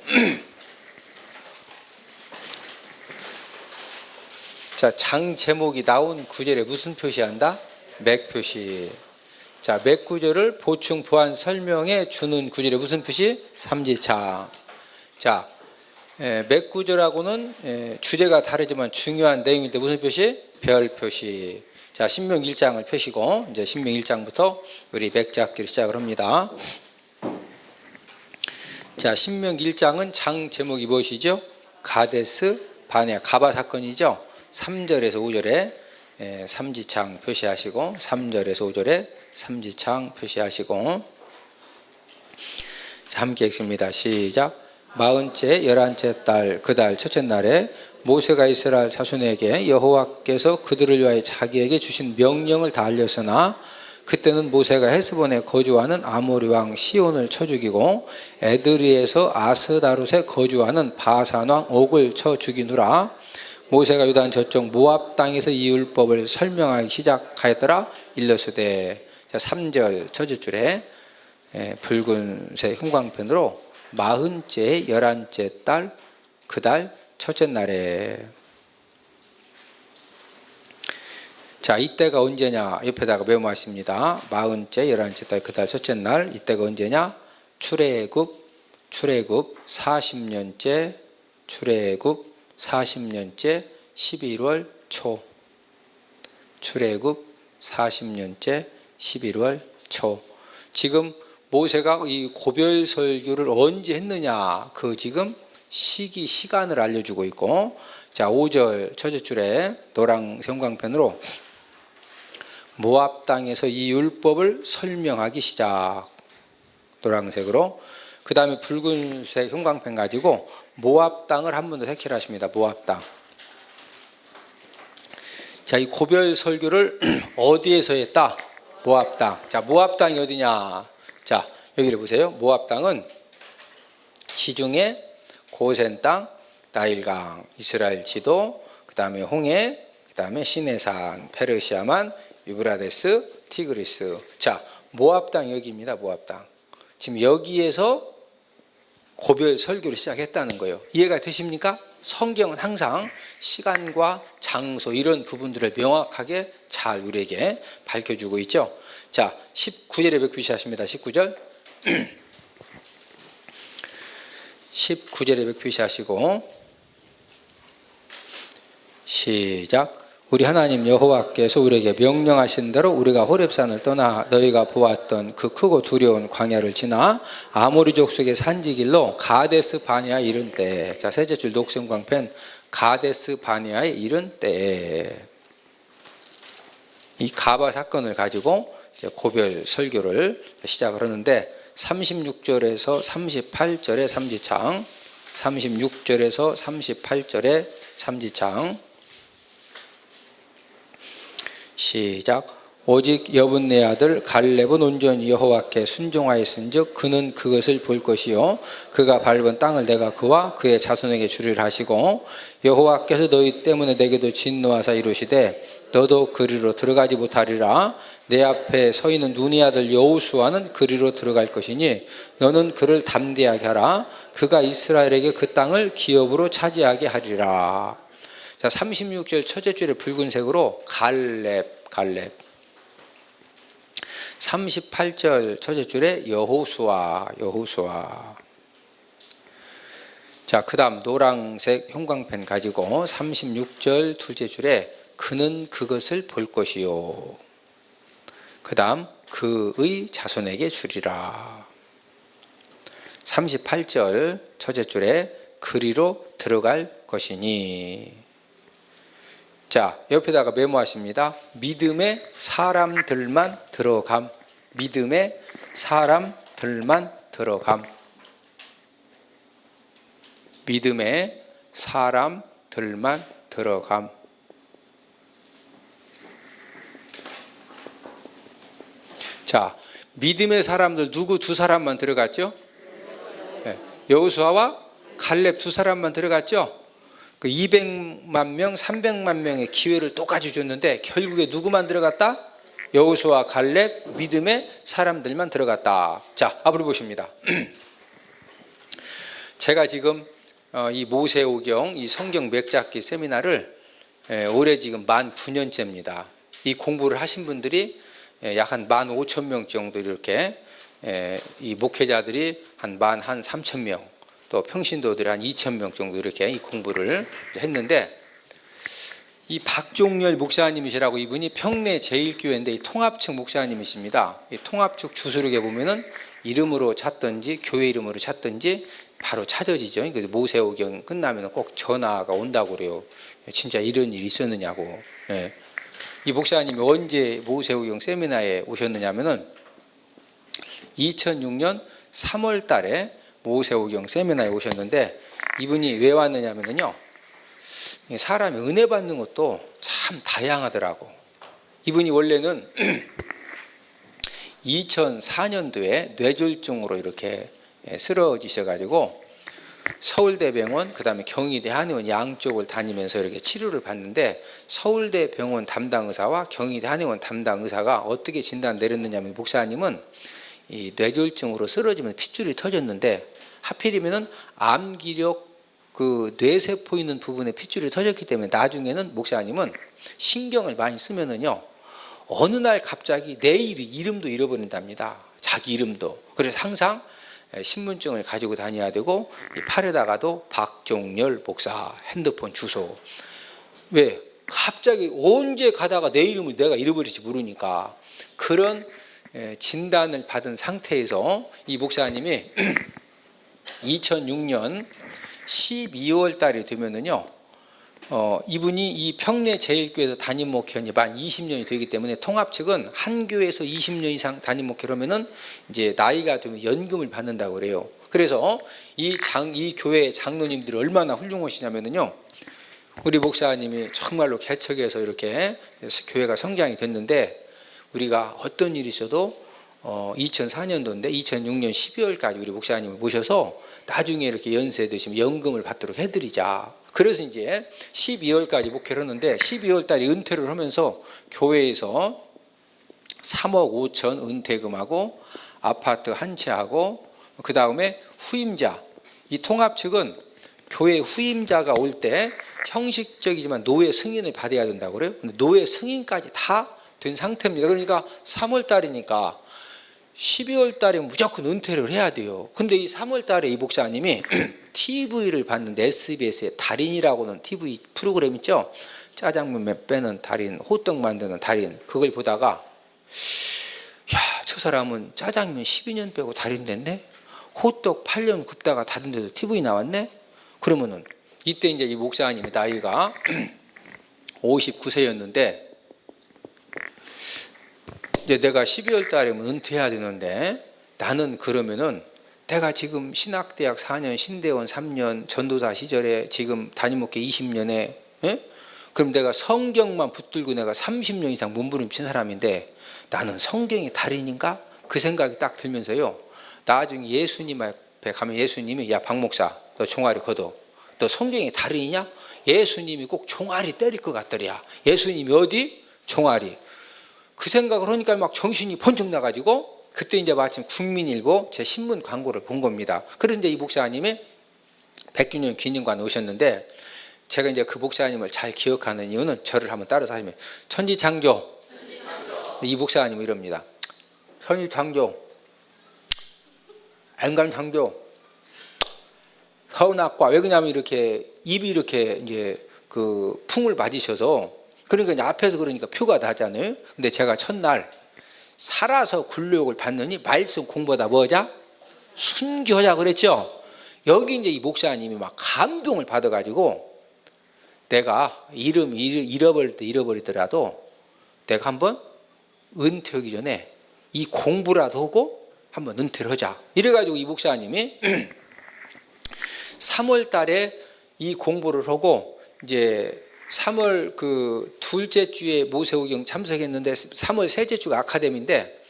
자, 장 제목이 나온 구절에 무슨 표시한다? 맥 표시. 자, 맥 구절을 보충 보완 설명해 주는 구절에 무슨 표시? 삼지창. 자, 맥 구절하고는 주제가 다르지만 중요한 내용일 때 무슨 표시? 별 표시. 자, 신명기 1장을 펴시고 이제 신명기 1장부터 우리 맥 잡기를 시작을 합니다. 자, 신명기 1장은 장 제목이 무엇이죠? 가데스 바네아, 가바 사건이죠. 3절에서 5절에 삼지창 표시하시고 3절에서 5절에 삼지창 표시하시고 자, 함께 읽습니다. 시작. 40째 11째 달 그 달 첫째 날에 모세가 이스라엘 자손에게 여호와께서 그들을 위하여 자기에게 주신 명령을 다 알렸으나 그때는 모세가 헤스본에 거주하는 아모리 왕 시온을 쳐 죽이고 에드리에서 아스다롯에 거주하는 바산 왕 옥을 쳐 죽이누라. 모세가 요단 저쪽 모압 땅에서 이 율법을 설명하기 시작하였더라. 일러스되. 자, 3절 첫째 줄에 붉은색 형광펜으로 40째 11째 달 그 달 첫째 날에. 자, 이때가 언제냐? 옆에다가 메모하십니다. 40째 11째 달 그 달 첫째 날. 이때가 언제냐? 출애굽 40년째 출애굽 40년째 11월 초. 출애굽 40년째 11월 초. 지금 모세가 이 고별 설교를 언제 했느냐? 그 지금 시간을 알려주고 있고, 자, 5절 첫째 줄에 노랑 형광펜으로 모압 땅에서 이 율법을 설명하기 시작. 노란색으로. 그 다음에 붉은색 형광펜 가지고 모압 땅을 한 번 더 색칠을 하십니다. 모압 땅. 자, 이 고별 설교를 어디에서 했다? 모압 땅. 자, 모압 땅이 어디냐? 자, 여기를 보세요. 모압 땅은 지중해, 고센 땅, 나일강, 이스라엘 지도, 그 다음에 홍해, 그 다음에 시내산, 페르시아만, 유브라데스, 티그리스. 자, 모압 땅 여기입니다. 모압 땅. 지금 여기에서 고별 설교를 시작했다는 거예요. 이해가 되십니까? 성경은 항상 시간과 장소 이런 부분들을 명확하게 잘 우리에게 밝혀주고 있죠. 자, 19절에 몇 표시하십니다. 19절 19절에 몇 표시하시고 시작. 우리 하나님 여호와께서 우리에게 명령하신 대로 우리가 호렙산을 떠나 너희가 보았던 그 크고 두려운 광야를 지나 아모리 족속의 산지길로 가데스 바네아에 이른 때. 자, 셋째 줄 녹색 광펜. 가데스 바네아에 이른 때. 이 가바 사건을 가지고 고별 설교를 시작을 하는데 36절에서 38절의 삼지창, 36절에서 38절의 삼지창. 시작. 오직 여분네 아들 갈렙은 온전히 여호와께 순종하였은즉 그는 그것을 볼 것이요 그가 밟은 땅을 내가 그와 그의 자손에게 주리라 하시고 여호와께서 너희 때문에 내게도 진노하사 이르시되 너도 그리로 들어가지 못하리라. 내 앞에 서 있는 눈의 아들 여호수아는 그리로 들어갈 것이니 너는 그를 담대하게 하라. 그가 이스라엘에게 그 땅을 기업으로 차지하게 하리라. 자, 36절 첫째 줄에 붉은색으로 갈렙. 38절 첫째 줄에 여호수아. 자, 그 다음 노란색 형광펜 가지고 36절 둘째 줄에 그는 그것을 볼 것이요 그 다음 그의 자손에게 주리라. 38절 첫째 줄에 그리로 들어갈 것이니. 자, 옆에다가 메모하십니다. 믿음의 사람들만 들어감. 믿음의 사람들만 들어감. 믿음의 사람들만 들어감. 자, 믿음의 사람들 누구 두 사람만 들어갔죠? 네. 여호수아와 갈렙 두 사람만 들어갔죠? 그 200만 명, 300만 명의 기회를 똑같이 줬는데 결국에 누구만 들어갔다? 여호수아, 갈렙, 믿음의 사람들만 들어갔다. 자, 앞으로 보십니다. 제가 지금 이 모세오경 이 성경 맥잡기 세미나를 올해 지금 만 9년째입니다. 이 공부를 하신 분들이 약 한 15,000명 정도 이렇게 이 목회자들이 한 13,000명 또 평신도들이 한 2,000명 정도 이렇게 이 공부를 했는데 이 박종렬 목사님이시라고 이분이 평내 제일교회인데 이 통합측 목사님이십니다. 이 통합측 주소록에 보면은 이름으로 찾든지 교회 이름으로 찾든지 바로 찾아지죠. 그래서 모세오경 끝나면 꼭 전화가 온다고 그래요. 진짜 이런 일이 있었느냐고. 예. 이 목사님이 언제 모세오경 세미나에 오셨느냐면은 2006년 3월 달에 모세오경 세미나에 오셨는데 이분이 왜 왔느냐면요. 사람이 은혜 받는 것도 참 다양하더라고. 이분이 원래는 2004년도에 뇌졸중으로 이렇게 쓰러지셔가지고 서울대병원 그다음에 경희대 한의원 양쪽을 다니면서 이렇게 치료를 받는데 서울대 병원 담당 의사와 경희대 한의원 담당 의사가 어떻게 진단 내렸느냐면 목사님은 이 뇌졸중으로 쓰러지면 핏줄이 터졌는데 하필이면은 암기력 그 뇌세포 있는 부분에 핏줄이 터졌기 때문에 나중에는 목사님은 신경을 많이 쓰면은요 어느 날 갑자기 내 이름도 잃어버린답니다. 자기 이름도. 그래서 항상 신분증을 가지고 다녀야 되고 이 팔에다가도 박종렬 목사 핸드폰 주소. 왜? 갑자기 언제 가다가 내 이름을 내가 잃어버릴지 모르니까 그런 진단을 받은 상태에서 이 목사님이 2006년 12월 달이 되면은요, 이분이 이 평내 제일교회에서 담임 목회원이 만 20년이 되기 때문에 통합 측은 한 교회에서 20년 이상 담임 목회라면은 이제 나이가 되면 연금을 받는다고 그래요. 그래서 이 교회 장로님들이 얼마나 훌륭하시냐면은요, 우리 목사님이 정말로 개척해서 이렇게 교회가 성장이 됐는데 우리가 어떤 일이 있어도 2004년도인데 2006년 12월까지 우리 목사님을 모셔서 나중에 이렇게 연세 드시면 연금을 받도록 해드리자. 그래서 이제 12월까지 목회를 했는데 12월 달에 은퇴를 하면서 교회에서 3억 5천 은퇴금하고 아파트 한 채하고 그 다음에 후임자. 이 통합 측은 교회 후임자가 올 때 형식적이지만 노예 승인을 받아야 된다고 그래요. 근데 노예 승인까지 다 된 상태입니다. 그러니까 3월 달이니까 12월 달에 무조건 은퇴를 해야 돼요. 근데 이 3월 달에 이 목사님이 TV를 봤는데 SBS의 달인이라고는 TV 프로그램 있죠. 짜장면 빼는 달인, 호떡 만드는 달인. 그걸 보다가 야, 저 사람은 짜장면 12년 빼고 달인 됐네. 호떡 8년 굽다가 다른데도 TV 나왔네. 그러면은 이때 이제 이 목사님의 나이가 59세였는데 이제 내가 12월 달이면 은퇴해야 되는데 나는 그러면은 내가 지금 신학대학 4년, 신대원 3년, 전도사 시절에 지금 담임목회 20년에 그럼 내가 성경만 붙들고 내가 30년 이상 몸부림친 사람인데 나는 성경의 달인인가? 그 생각이 딱 들면서요. 나중에 예수님 앞에 가면 예수님이 야 박목사 너 종아리 걷어. 너 성경의 달인이냐? 예수님이 꼭 종아리 때릴 것 같더랴. 예수님이 어디? 종아리. 그 생각을 하니까 막 정신이 번쩍 나가지고 그때 이제 마침 국민일보 제 신문 광고를 본 겁니다. 그런데 이 목사님이 100주년 기념관에 오셨는데 제가 이제 그 목사님을 잘 기억하는 이유는 저를 한번 따라서 하시면 천지창조. 이 목사님은 이럽니다. 천지창조, 앵간창조, 서운학과. 왜 그러냐면 이렇게 입이 이렇게 이제 그 풍을 맞으셔서 그러니까 이제 앞에서 그러니까 표가 나잖아요. 근데 제가 첫날 살아서 굴욕을 받느니 말씀 공부하다 뭐하자? 순교하자 그랬죠. 여기 이제 이 목사님이 막 감동을 받아가지고 내가 이름 잃어버리더라도 내가 한번 은퇴하기 전에 이 공부라도 하고 한번 은퇴를 하자. 이래가지고 이 목사님이 3월 달에 이 공부를 하고 이제 3월 그 둘째 주에 모세오경 참석했는데 3월 셋째 주가 아카데미인데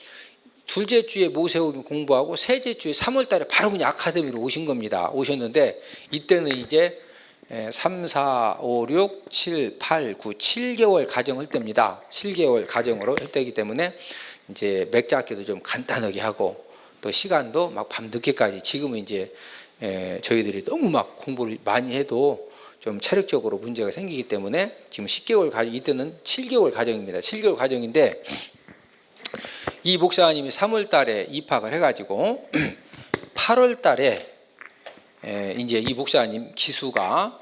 둘째 주에 모세오경 공부하고 셋째 주에 3월 달에 바로 그냥 아카데미로 오신 겁니다. 오셨는데 이때는 이제 3, 4, 5, 6, 7, 8, 9, 7개월 가정을 때입니다. 7개월 가정으로 할 때이기 때문에 이제 맥잡기도 좀 간단하게 하고 또 시간도 막 밤늦게까지 지금은 이제 저희들이 너무 막 공부를 많이 해도 좀 체력적으로 문제가 생기기 때문에 지금 10개월 과정, 이때는 7개월 과정입니다. 7개월 과정인데 이 목사님이 3월 달에 입학을 해가지고 8월 달에 이제 이 목사님 기수가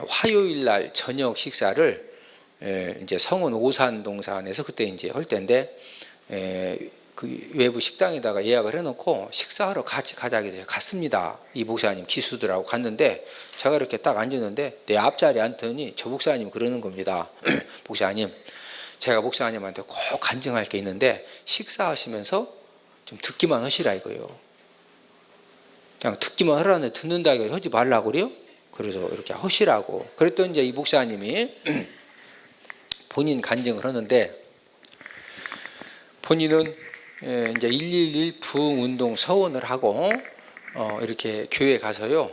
화요일 날 저녁 식사를 이제 성원 오산동산에서 그때 이제 할 때인데 그 외부 식당에다가 예약을 해놓고 식사하러 같이 가자고 해서 갔습니다. 이 목사님 기수들하고 갔는데 제가 이렇게 딱 앉았는데 내 앞자리에 앉더니 저 목사님 그러는 겁니다. 목사님, 제가 목사님한테 꼭 간증할 게 있는데 식사하시면서 좀 듣기만 하시라 이거예요. 그냥 듣기만 하라는데 듣는다 이거 하지 말라고 그래요? 그래서 이렇게 하시라고. 그랬더니 이제 이 목사님이 본인 간증을 하는데 본인은 이제 111 부흥운동 서원을 하고 이렇게 교회 가서요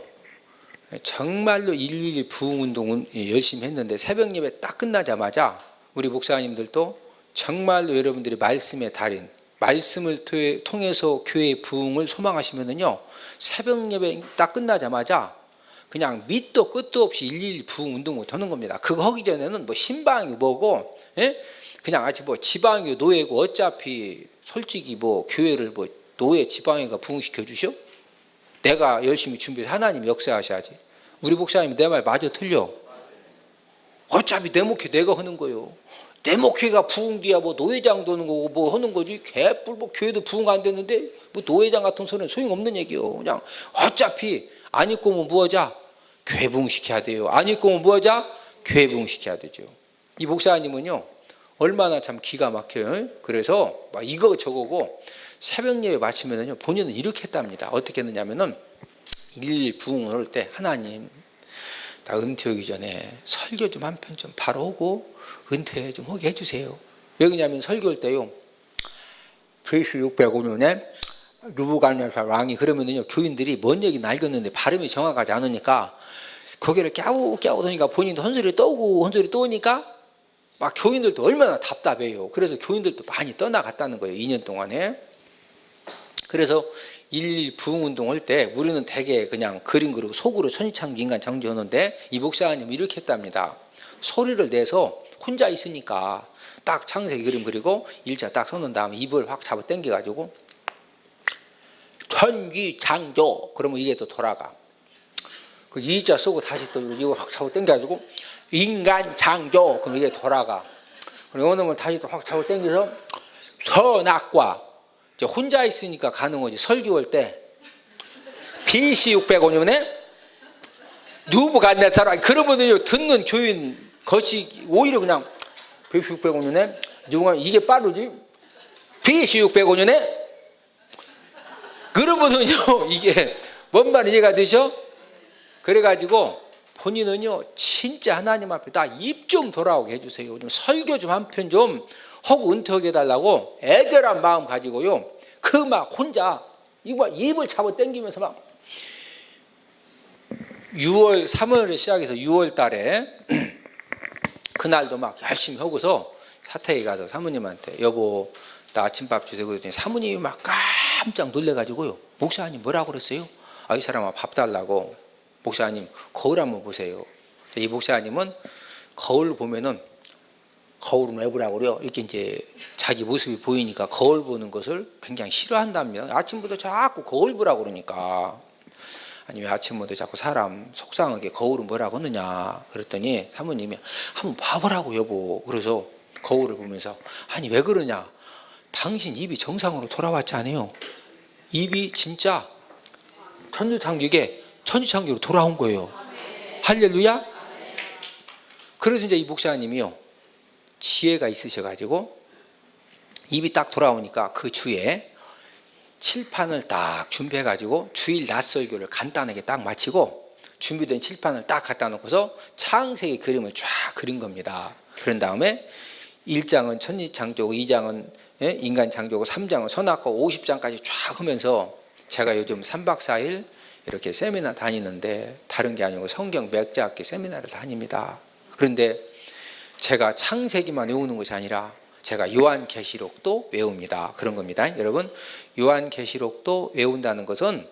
정말로 111 부흥운동은 열심히 했는데 새벽 예배 딱 끝나자마자 우리 목사님들도 정말로 여러분들이 말씀의 달인, 말씀을 통해서 교회의 부흥을 소망하시면은요 새벽 예배 딱 끝나자마자 그냥 밑도 끝도 없이 111 부흥운동을 하는 겁니다. 그거 하기 전에는 뭐 신방이 뭐고 그냥 아직 뭐 지방이 노예고 어차피 솔직히 뭐 교회를 뭐 노예 지방이가 부흥시켜 주셔? 내가 열심히 준비해서 하나님 역사하셔야지. 우리 목사님 내 말 맞아 틀려? 어차피 내 목회 내가 하는 거요. 내 목회가 부흥돼야 뭐 노회장 도는 거고 뭐 하는 거지. 개뿔 뭐 교회도 부흥 안 됐는데 뭐 노회장 같은 소리는 소용없는 얘기요. 그냥 어차피 안 입고 오면 뭐하자? 교회 부흥시켜야 돼요. 안 입고 오면 뭐하자? 교회 부흥시켜야 되죠. 이 목사님은요 얼마나 참 기가 막혀요. 그래서 막 이거 저거고 새벽 예배 마치면은요 본인은 이렇게 했답니다. 어떻게 했느냐면은 111 부흥을 할 때 하나님 나 은퇴하기 전에 설교 좀 한 편 좀 바로 오고 은퇴 좀 하게 해주세요. 왜 그러냐면 설교할 때요 BC 605년에 누부갓네살 왕이 그러면은요 교인들이 뭔 얘기는 알겠는데 발음이 정확하지 않으니까 고개를 깨우더니까 본인도 헛소리 떠오고 헛소리 떠오니까 막 교인들도 얼마나 답답해요. 그래서 교인들도 많이 떠나갔다는 거예요. 2년 동안에. 그래서 111 부흥운동 할 때 우리는 대개 그냥 그림 그리고 속으로 천지창조 인간 창조하는데 이 목사님 이렇게 했답니다. 소리를 내서 혼자 있으니까 딱 창세기 그림 그리고 일자 딱 서는 다음에 입을 확 잡아 당겨가지고 천지창조 그러면 이게 또 돌아가. 그 이자 쓰고 다시 또 입을 확 잡아 당겨가지고 인간 창조 그럼 이게 돌아가. 그리고 어느 날 다시 또 확 잡아 당겨서 선악과 이제 혼자 있으니까 가는 거지. 설교할 때 BC 605년에 누부갓네살 그러면은요 듣는 교인 것이 오히려 그냥 BC 605년에 누가 이게 빠르지 BC 605년에 그러면은요 이게 뭔 말인지 이해가 되죠? 그래가지고 본인은요 진짜 하나님 앞에 나 입 좀 돌아오게 해주세요. 좀 설교 좀 한 편 좀 하고 은퇴하게 해달라고 애절한 마음 가지고요 그 막 혼자 입을 잡아 당기면서 막 3월에 시작해서 6월 달에 그날도 막 열심히 하고서 사택에 가서 사모님한테 여보 나 아침밥 주세요 그랬더니 사모님이 막 깜짝 놀래가지고요 목사님 뭐라고 그랬어요? 이 사람아 밥 달라고. 목사님 거울 한번 보세요. 이 목사님은 거울 보면은 거울은 왜 보라고 그래요? 이렇게 이제 자기 모습이 보이니까 거울 보는 것을 굉장히 싫어한답니다. 아침부터 자꾸 거울 보라고 그러니까. 아니 왜 아침부터 자꾸 사람 속상하게 거울은 뭐라고 하느냐 그랬더니 사모님이 한번 봐보라고 여보. 그래서 거울을 보면서 아니 왜 그러냐 당신 입이 정상으로 돌아왔지 않아요? 입이 진짜 천지창조로 돌아온 거예요. 할렐루야. 그래서 이제 이 목사님이요 지혜가 있으셔가지고 입이 딱 돌아오니까 그 주에 칠판을 딱 준비해가지고 주일 낮 설교를 간단하게 딱 마치고 준비된 칠판을 딱 갖다 놓고서 창세기 그림을 쫙 그린 겁니다. 그런 다음에 1장은 천지창조고 2장은 인간 창조고 3장은 선악과 50장까지 쫙 하면서 제가 요즘 3박 4일 이렇게 세미나 다니는데 다른 게 아니고 성경 맥자학기 세미나를 다닙니다. 그런데 제가 창세기만 외우는 것이 아니라 제가 요한계시록도 외웁니다. 그런 겁니다. 여러분 요한계시록도 외운다는 것은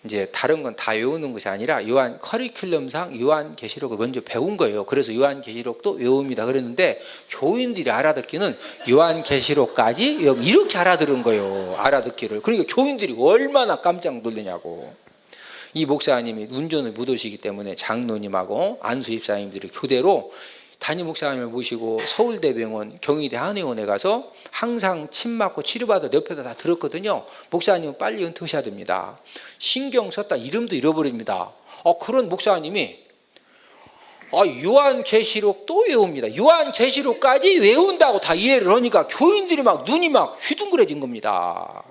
이제 다른 건 다 외우는 것이 아니라 요한 커리큘럼상 요한계시록을 먼저 배운 거예요. 그래서 요한계시록도 외웁니다. 그랬는데 교인들이 알아듣기는 요한계시록까지 이렇게 알아들은 거예요. 알아듣기를. 그러니까 교인들이 얼마나 깜짝 놀라냐고. 이 목사님이 운전을 못 오시기 때문에 장로님하고 안수 집사님들이 교대로 담임 목사님을 모시고 서울대병원 경희대 한의원에 가서 항상 침 맞고 치료받아 옆에서 다 들었거든요. 목사님은 빨리 은퇴하셔야 됩니다. 신경 썼다 이름도 잃어버립니다. 그런 목사님이 요한계시록 또 외웁니다. 요한계시록까지 외운다고 다 이해를 하니까 교인들이 막 눈이 막 휘둥그레진 겁니다.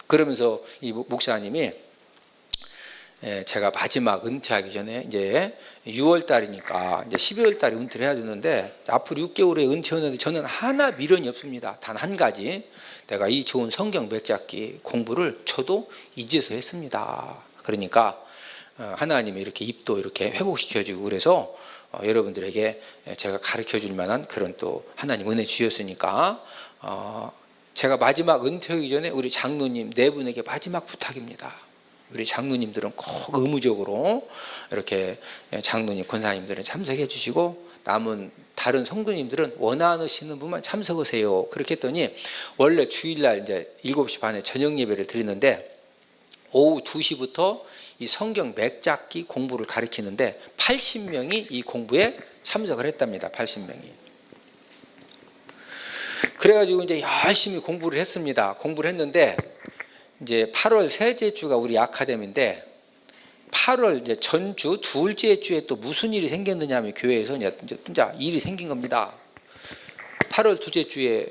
그러면서 이 목사님이 제가 마지막 은퇴하기 전에 이제 6월 달이니까 이제 12월 달에 은퇴를 해야 되는데 앞으로 6개월에 은퇴하는데 저는 하나 미련이 없습니다. 단 한 가지, 내가 이 좋은 성경 맥잡기 공부를 저도 잊어서 했습니다. 그러니까 하나님이 이렇게 입도 이렇게 회복시켜주고 그래서 여러분들에게 제가 가르쳐줄 만한 그런 또 하나님 은혜 주셨으니까 제가 마지막 은퇴하기 전에 우리 장로님 네 분에게 마지막 부탁입니다. 우리 장로님들은 꼭 의무적으로 이렇게 장로님 권사님들은 참석해 주시고 남은 다른 성도님들은 원하시는 분만 참석하세요. 그렇게 했더니 원래 주일날 이제 7시 반에 저녁 예배를 드리는데 오후 2시부터 이 성경 맥잡기 공부를 가르치는데 80명이 이 공부에 참석을 했답니다. 80명이. 그래가지고 이제 열심히 공부를 했습니다. 공부를 했는데 이제 8월 셋째 주가 우리 아카데미인데 8월 이제 전주 둘째 주에 또 무슨 일이 생겼느냐면 교회에서 이제 일이 생긴 겁니다. 8월 둘째 주에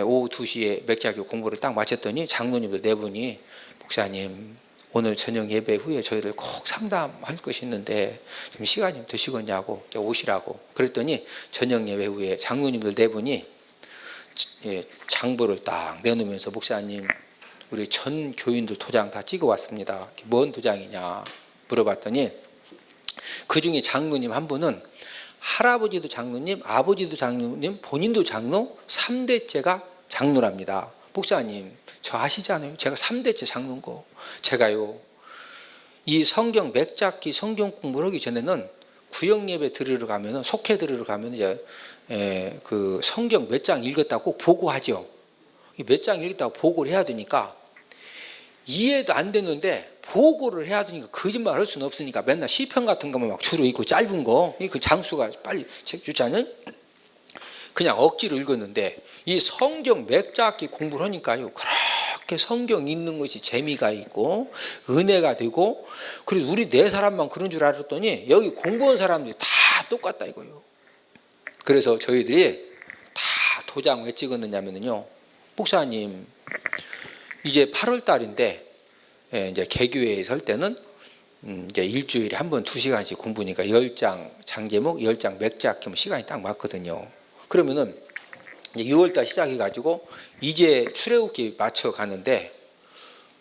오후 2시에 맥잡기 공부를 딱 마쳤더니 장로님들 네 분이 목사님 오늘 저녁 예배 후에 저희들 꼭 상담할 것이 있는데 좀 시간이 좀 되시겠냐고 오시라고 그랬더니 저녁 예배 후에 장로님들 네 분이 장부를 딱 내놓으면서 목사님 우리 전 교인들 도장 다 찍어 왔습니다. 뭔 도장이냐 물어봤더니 그중에 장로님 한 분은 할아버지도 장로님, 아버지도 장로님, 본인도 장로, 3대째가 장로랍니다. 목사님 저 아시잖아요. 제가 3대째 장로인 거. 제가요 이 성경 맥잡기 성경 공부를 하기 전에는 구역 예배 들으러 가면은 속회 들으러 가면 이제 그 성경 몇 장 읽었다고 꼭 보고하죠. 몇 장 읽었다고 보고를 해야 되니까 이해도 안 됐는데 보고를 해야 되니까 거짓말 할 수는 없으니까 맨날 시편 같은 거만 막 주로 읽고 짧은 거 그 장수가 빨리 책 주자는 그냥 억지로 읽었는데 이 성경 맥잡기 공부를 하니까요 그렇게 성경 읽는 것이 재미가 있고 은혜가 되고 그래서 우리 네 사람만 그런 줄 알았더니 여기 공부한 사람들이 다 똑같다 이거예요. 그래서 저희들이 다 도장 왜 찍었느냐면요 목사님 이제 8월 달인데 이제 개교회에 설 때는 이제 일주일에 한 번 2시간씩 공부니까 10장 장제목 10장 맥잡기 시간이 딱 맞거든요. 그러면은 이제 6월 달 시작해 가지고 이제 출애굽기 맞춰 가는데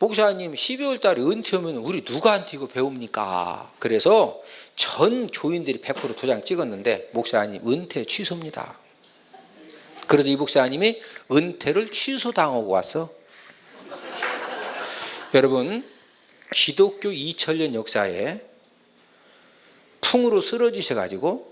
목사님 12월 달에 은퇴하면 우리 누구한테 이거 배웁니까? 그래서 전 교인들이 100% 도장 찍었는데 목사님 은퇴 취소입니다. 그래도 이 목사님이 은퇴를 취소당하고 왔어. 여러분 기독교 2000년 역사에 풍으로 쓰러지셔가지고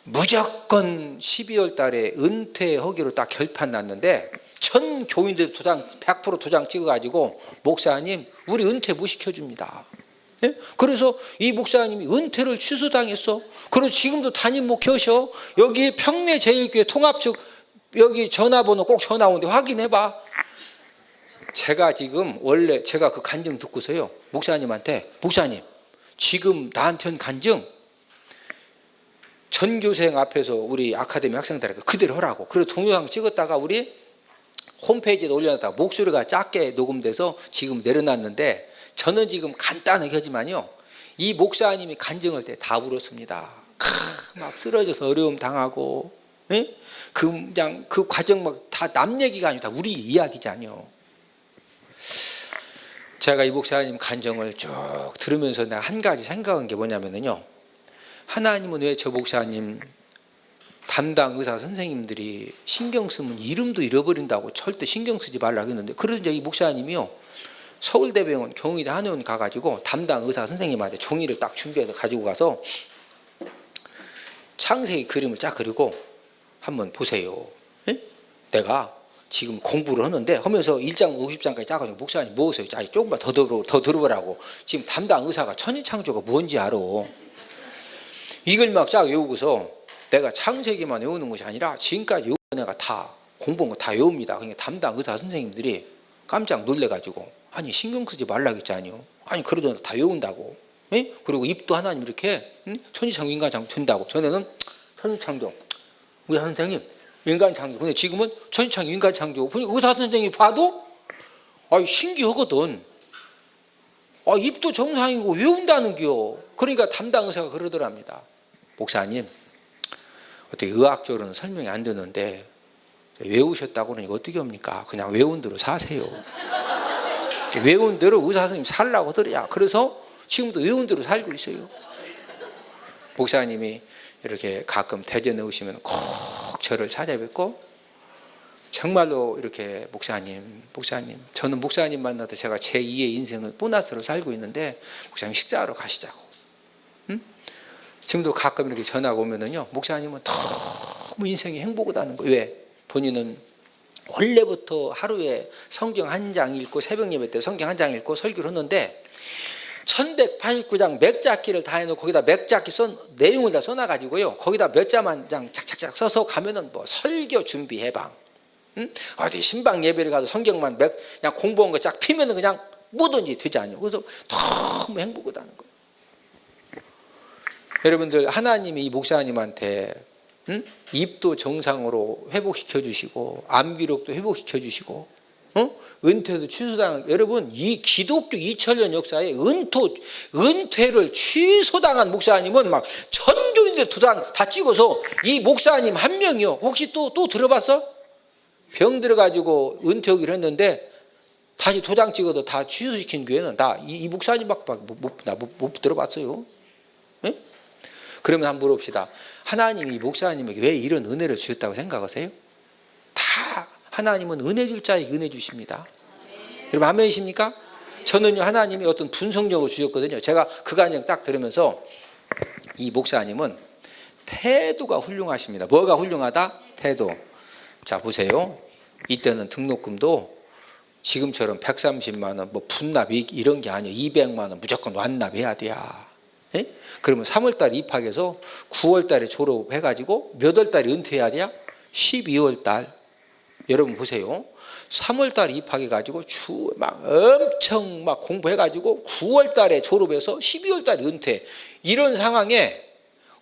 무조건 12월 달에 은퇴하기로 딱 결판 났는데 전 교인들 도장 100% 도장 찍어가지고 목사님 우리 은퇴 못 시켜줍니다. 그래서 이 목사님이 은퇴를 취소당했어. 그리고 지금도 담임 목회셔. 여기 평내제일교회 통합측 여기 전화번호 꼭 전화 오는데 확인해봐. 제가 지금 원래 제가 그 간증 듣고서요 목사님한테 목사님 지금 나한테는 간증 전교생 앞에서 우리 아카데미 학생들에게 그대로 하라고. 그리고 동영상 찍었다가 우리 홈페이지에 올려놨다가 목소리가 작게 녹음돼서 지금 내려놨는데 저는 지금 간단하게 하지만요 이 목사님이 간증할 때 다 울었습니다. 막 쓰러져서 어려움 당하고 그냥 그 과정 막 다 남 얘기가 아니고 다 우리 이야기잖아요. 제가 이 목사님 간증을 쭉 들으면서 내가 한 가지 생각한 게 뭐냐면요 하나님은 왜 저 목사님 담당 의사 선생님들이 신경 쓰면 이름도 잃어버린다고 절대 신경 쓰지 말라고 했는데 그런데 이 목사님이요 서울대병원 경희대 한의원 가가지고 담당 의사 선생님한테 종이를 딱 준비해서 가지고 가서 창세기 그림을 쫙 그리고 한번 보세요. 예? 내가 지금 공부를 하는데 하면서 1장 50장까지 짜가지고 목사님 뭐세요? 아니 조금만 더 들어보라고. 지금 담당 의사가 천지창조가 뭔지 알아. 이걸 막 쫙 외우고서 내가 창세기만 외우는 것이 아니라 지금까지 외운 애가 다 공부한 거 다 외웁니다. 그러니까 담당 의사 선생님들이 깜짝 놀래가지고 아니 신경 쓰지 말라겠잖아요. 아니 그래도 다 외운다고. 예? 그리고 입도 하나님 이렇게 천지창조 인간창조 된다고. 전에는 천지창조 우리 선생님 인간창조. 근데 지금은 천지창조 인간창조. 의사 선생님이 봐도 신기하거든. 입도 정상이고 외운다는겨. 그러니까 담당 의사가 그러더랍니다. 목사님 어떻게 의학적으로는 설명이 안 되는데 외우셨다고 그러니까 어떻게 합니까? 그냥 외운 대로 사세요. 외운 대로 의사 선생님 살라고 하더래요. 그래서 지금도 외운 대로 살고 있어요. 목사님이 이렇게 가끔 대전에 오시면 꼭 저를 찾아뵙고 정말로 이렇게 목사님 저는 목사님 만나도 제가 제2의 인생을 보너스로 살고 있는데 목사님 식사하러 가시자고. 응? 지금도 가끔 이렇게 전화가 오면은요, 목사님은 너무 인생이 행복하다는 거예요. 왜? 본인은 원래부터 하루에 성경 한 장 읽고 새벽 예배 때 성경 한 장 읽고 설교를 했는데 1189장 맥잡기를 다 해놓고 거기다 맥잡기 내용을 다 써놔가지고요, 거기다 몇 자만 장 착착착 써서 가면은 뭐 설교 준비 해방, 어디 신방 예배를 가도 성경만 그냥 공부한 거 쫙 피면은 그냥 뭐든지 되지 않아요. 그래서 너무 행복하다는 거예요. 여러분들, 하나님이 이 목사님한테 입도 정상으로 회복시켜 주시고 암기력도 회복시켜 주시고 은퇴도 취소당, 여러분 이 기독교 2000년 역사에 은퇴를 취소당한 목사님은 막 전교인들 도장 다 찍어서 이 목사님 한 명이요. 혹시 또 들어봤어? 병 들어가지고 은퇴하기로 했는데 다시 도장 찍어도 다 취소시킨 교회는 다 이 목사님밖에 못 들어봤어요. 네? 그러면 한번 물어봅시다. 하나님이 이 목사님에게 왜 이런 은혜를 주셨다고 생각하세요? 다 하나님은 은혜 줄 자에게 은혜 주십니다. 여러분 아멘이십니까? 저는요, 하나님이 어떤 분석력을 주셨거든요. 제가 그 간증 딱 들으면서 이 목사님은 태도가 훌륭하십니다. 뭐가 훌륭하다? 태도. 자 보세요. 이때는 등록금도 지금처럼 130만 원, 뭐 분납 이런 게 아니에요. 200만 원 무조건 완납해야 돼야. 예? 그러면 3월달에 입학해서 9월달에 졸업해가지고 몇 월달에 은퇴해야 돼야? 12월달. 여러분 보세요. 3월달에 입학해가지고 막 엄청 막 공부해가지고 9월달에 졸업해서 12월달에 은퇴. 이런 상황에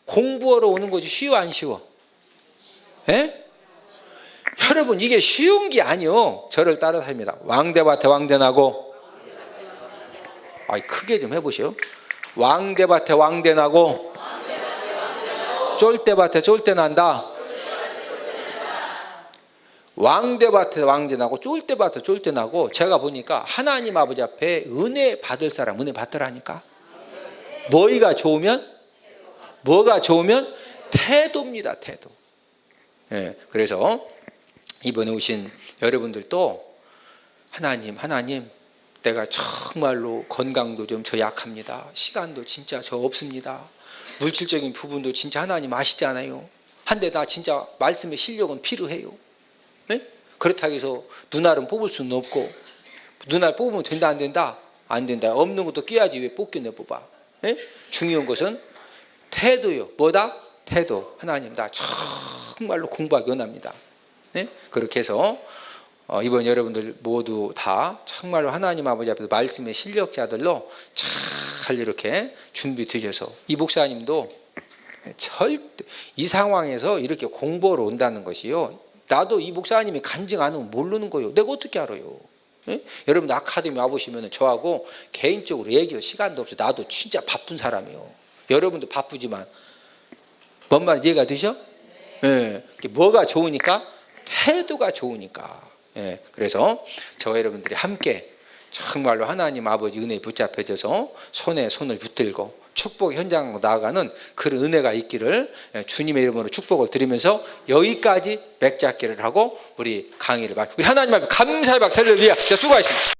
공부하러 오는 것이 쉬워 안 쉬워? 예? 여러분 이게 쉬운 게 아니요. 저를 따라서 합니다. 왕대밭에 왕대나고, 크게 좀 해보시오. 왕대밭에 왕대나고 쫄대밭에 쫄대난다. 왕대밭에 왕대나고 쫄대밭에 쫄대나고. 제가 보니까 하나님 아버지 앞에 은혜 받을 사람 은혜 받더라니까. 뭐가 좋으면 태도입니다. 태도. 예, 그래서 이번에 오신 여러분들도 하나님 내가 정말로 건강도 좀 저 약합니다. 시간도 진짜 저 없습니다. 물질적인 부분도 진짜 하나님 아시잖아요. 한데 나 진짜 말씀의 실력은 필요해요. 네? 그렇다고 해서 눈알은 뽑을 수는 없고, 눈알 뽑으면 된다 안 된다? 안 된다. 없는 것도 끼야지 왜 뽑겠네 뽑아. 네? 중요한 것은 태도요. 뭐다? 태도. 하나님 나 정말로 공부하기 원합니다. 네? 그렇게 해서 이번 여러분들 모두 다 정말로 하나님 아버지 앞에서 말씀의 실력자들로 잘 이렇게 준비 되셔서, 이 목사님도 절대 이 상황에서 이렇게 공부하러 온다는 것이요, 나도 이 목사님이 간증 안 하면 모르는 거예요. 내가 어떻게 알아요? 예? 여러분 아카데미 와보시면 저하고 개인적으로 얘기할 시간도 없어요. 나도 진짜 바쁜 사람이에요. 여러분도 바쁘지만 뭔 말 이해가 되셔? 예. 뭐가 좋으니까? 태도가 좋으니까. 예. 그래서 저와 여러분들이 함께 정말로 하나님 아버지 은혜에 붙잡혀져서 손에 손을 붙들고 축복 현장으로 나아가는 그런 은혜가 있기를 주님의 이름으로 축복을 드리면서 여기까지 맥잡기를 하고 우리 강의를 마치고, 우리 하나님 앞에 감사의 박수. 할렐루야. 수고하셨습니다.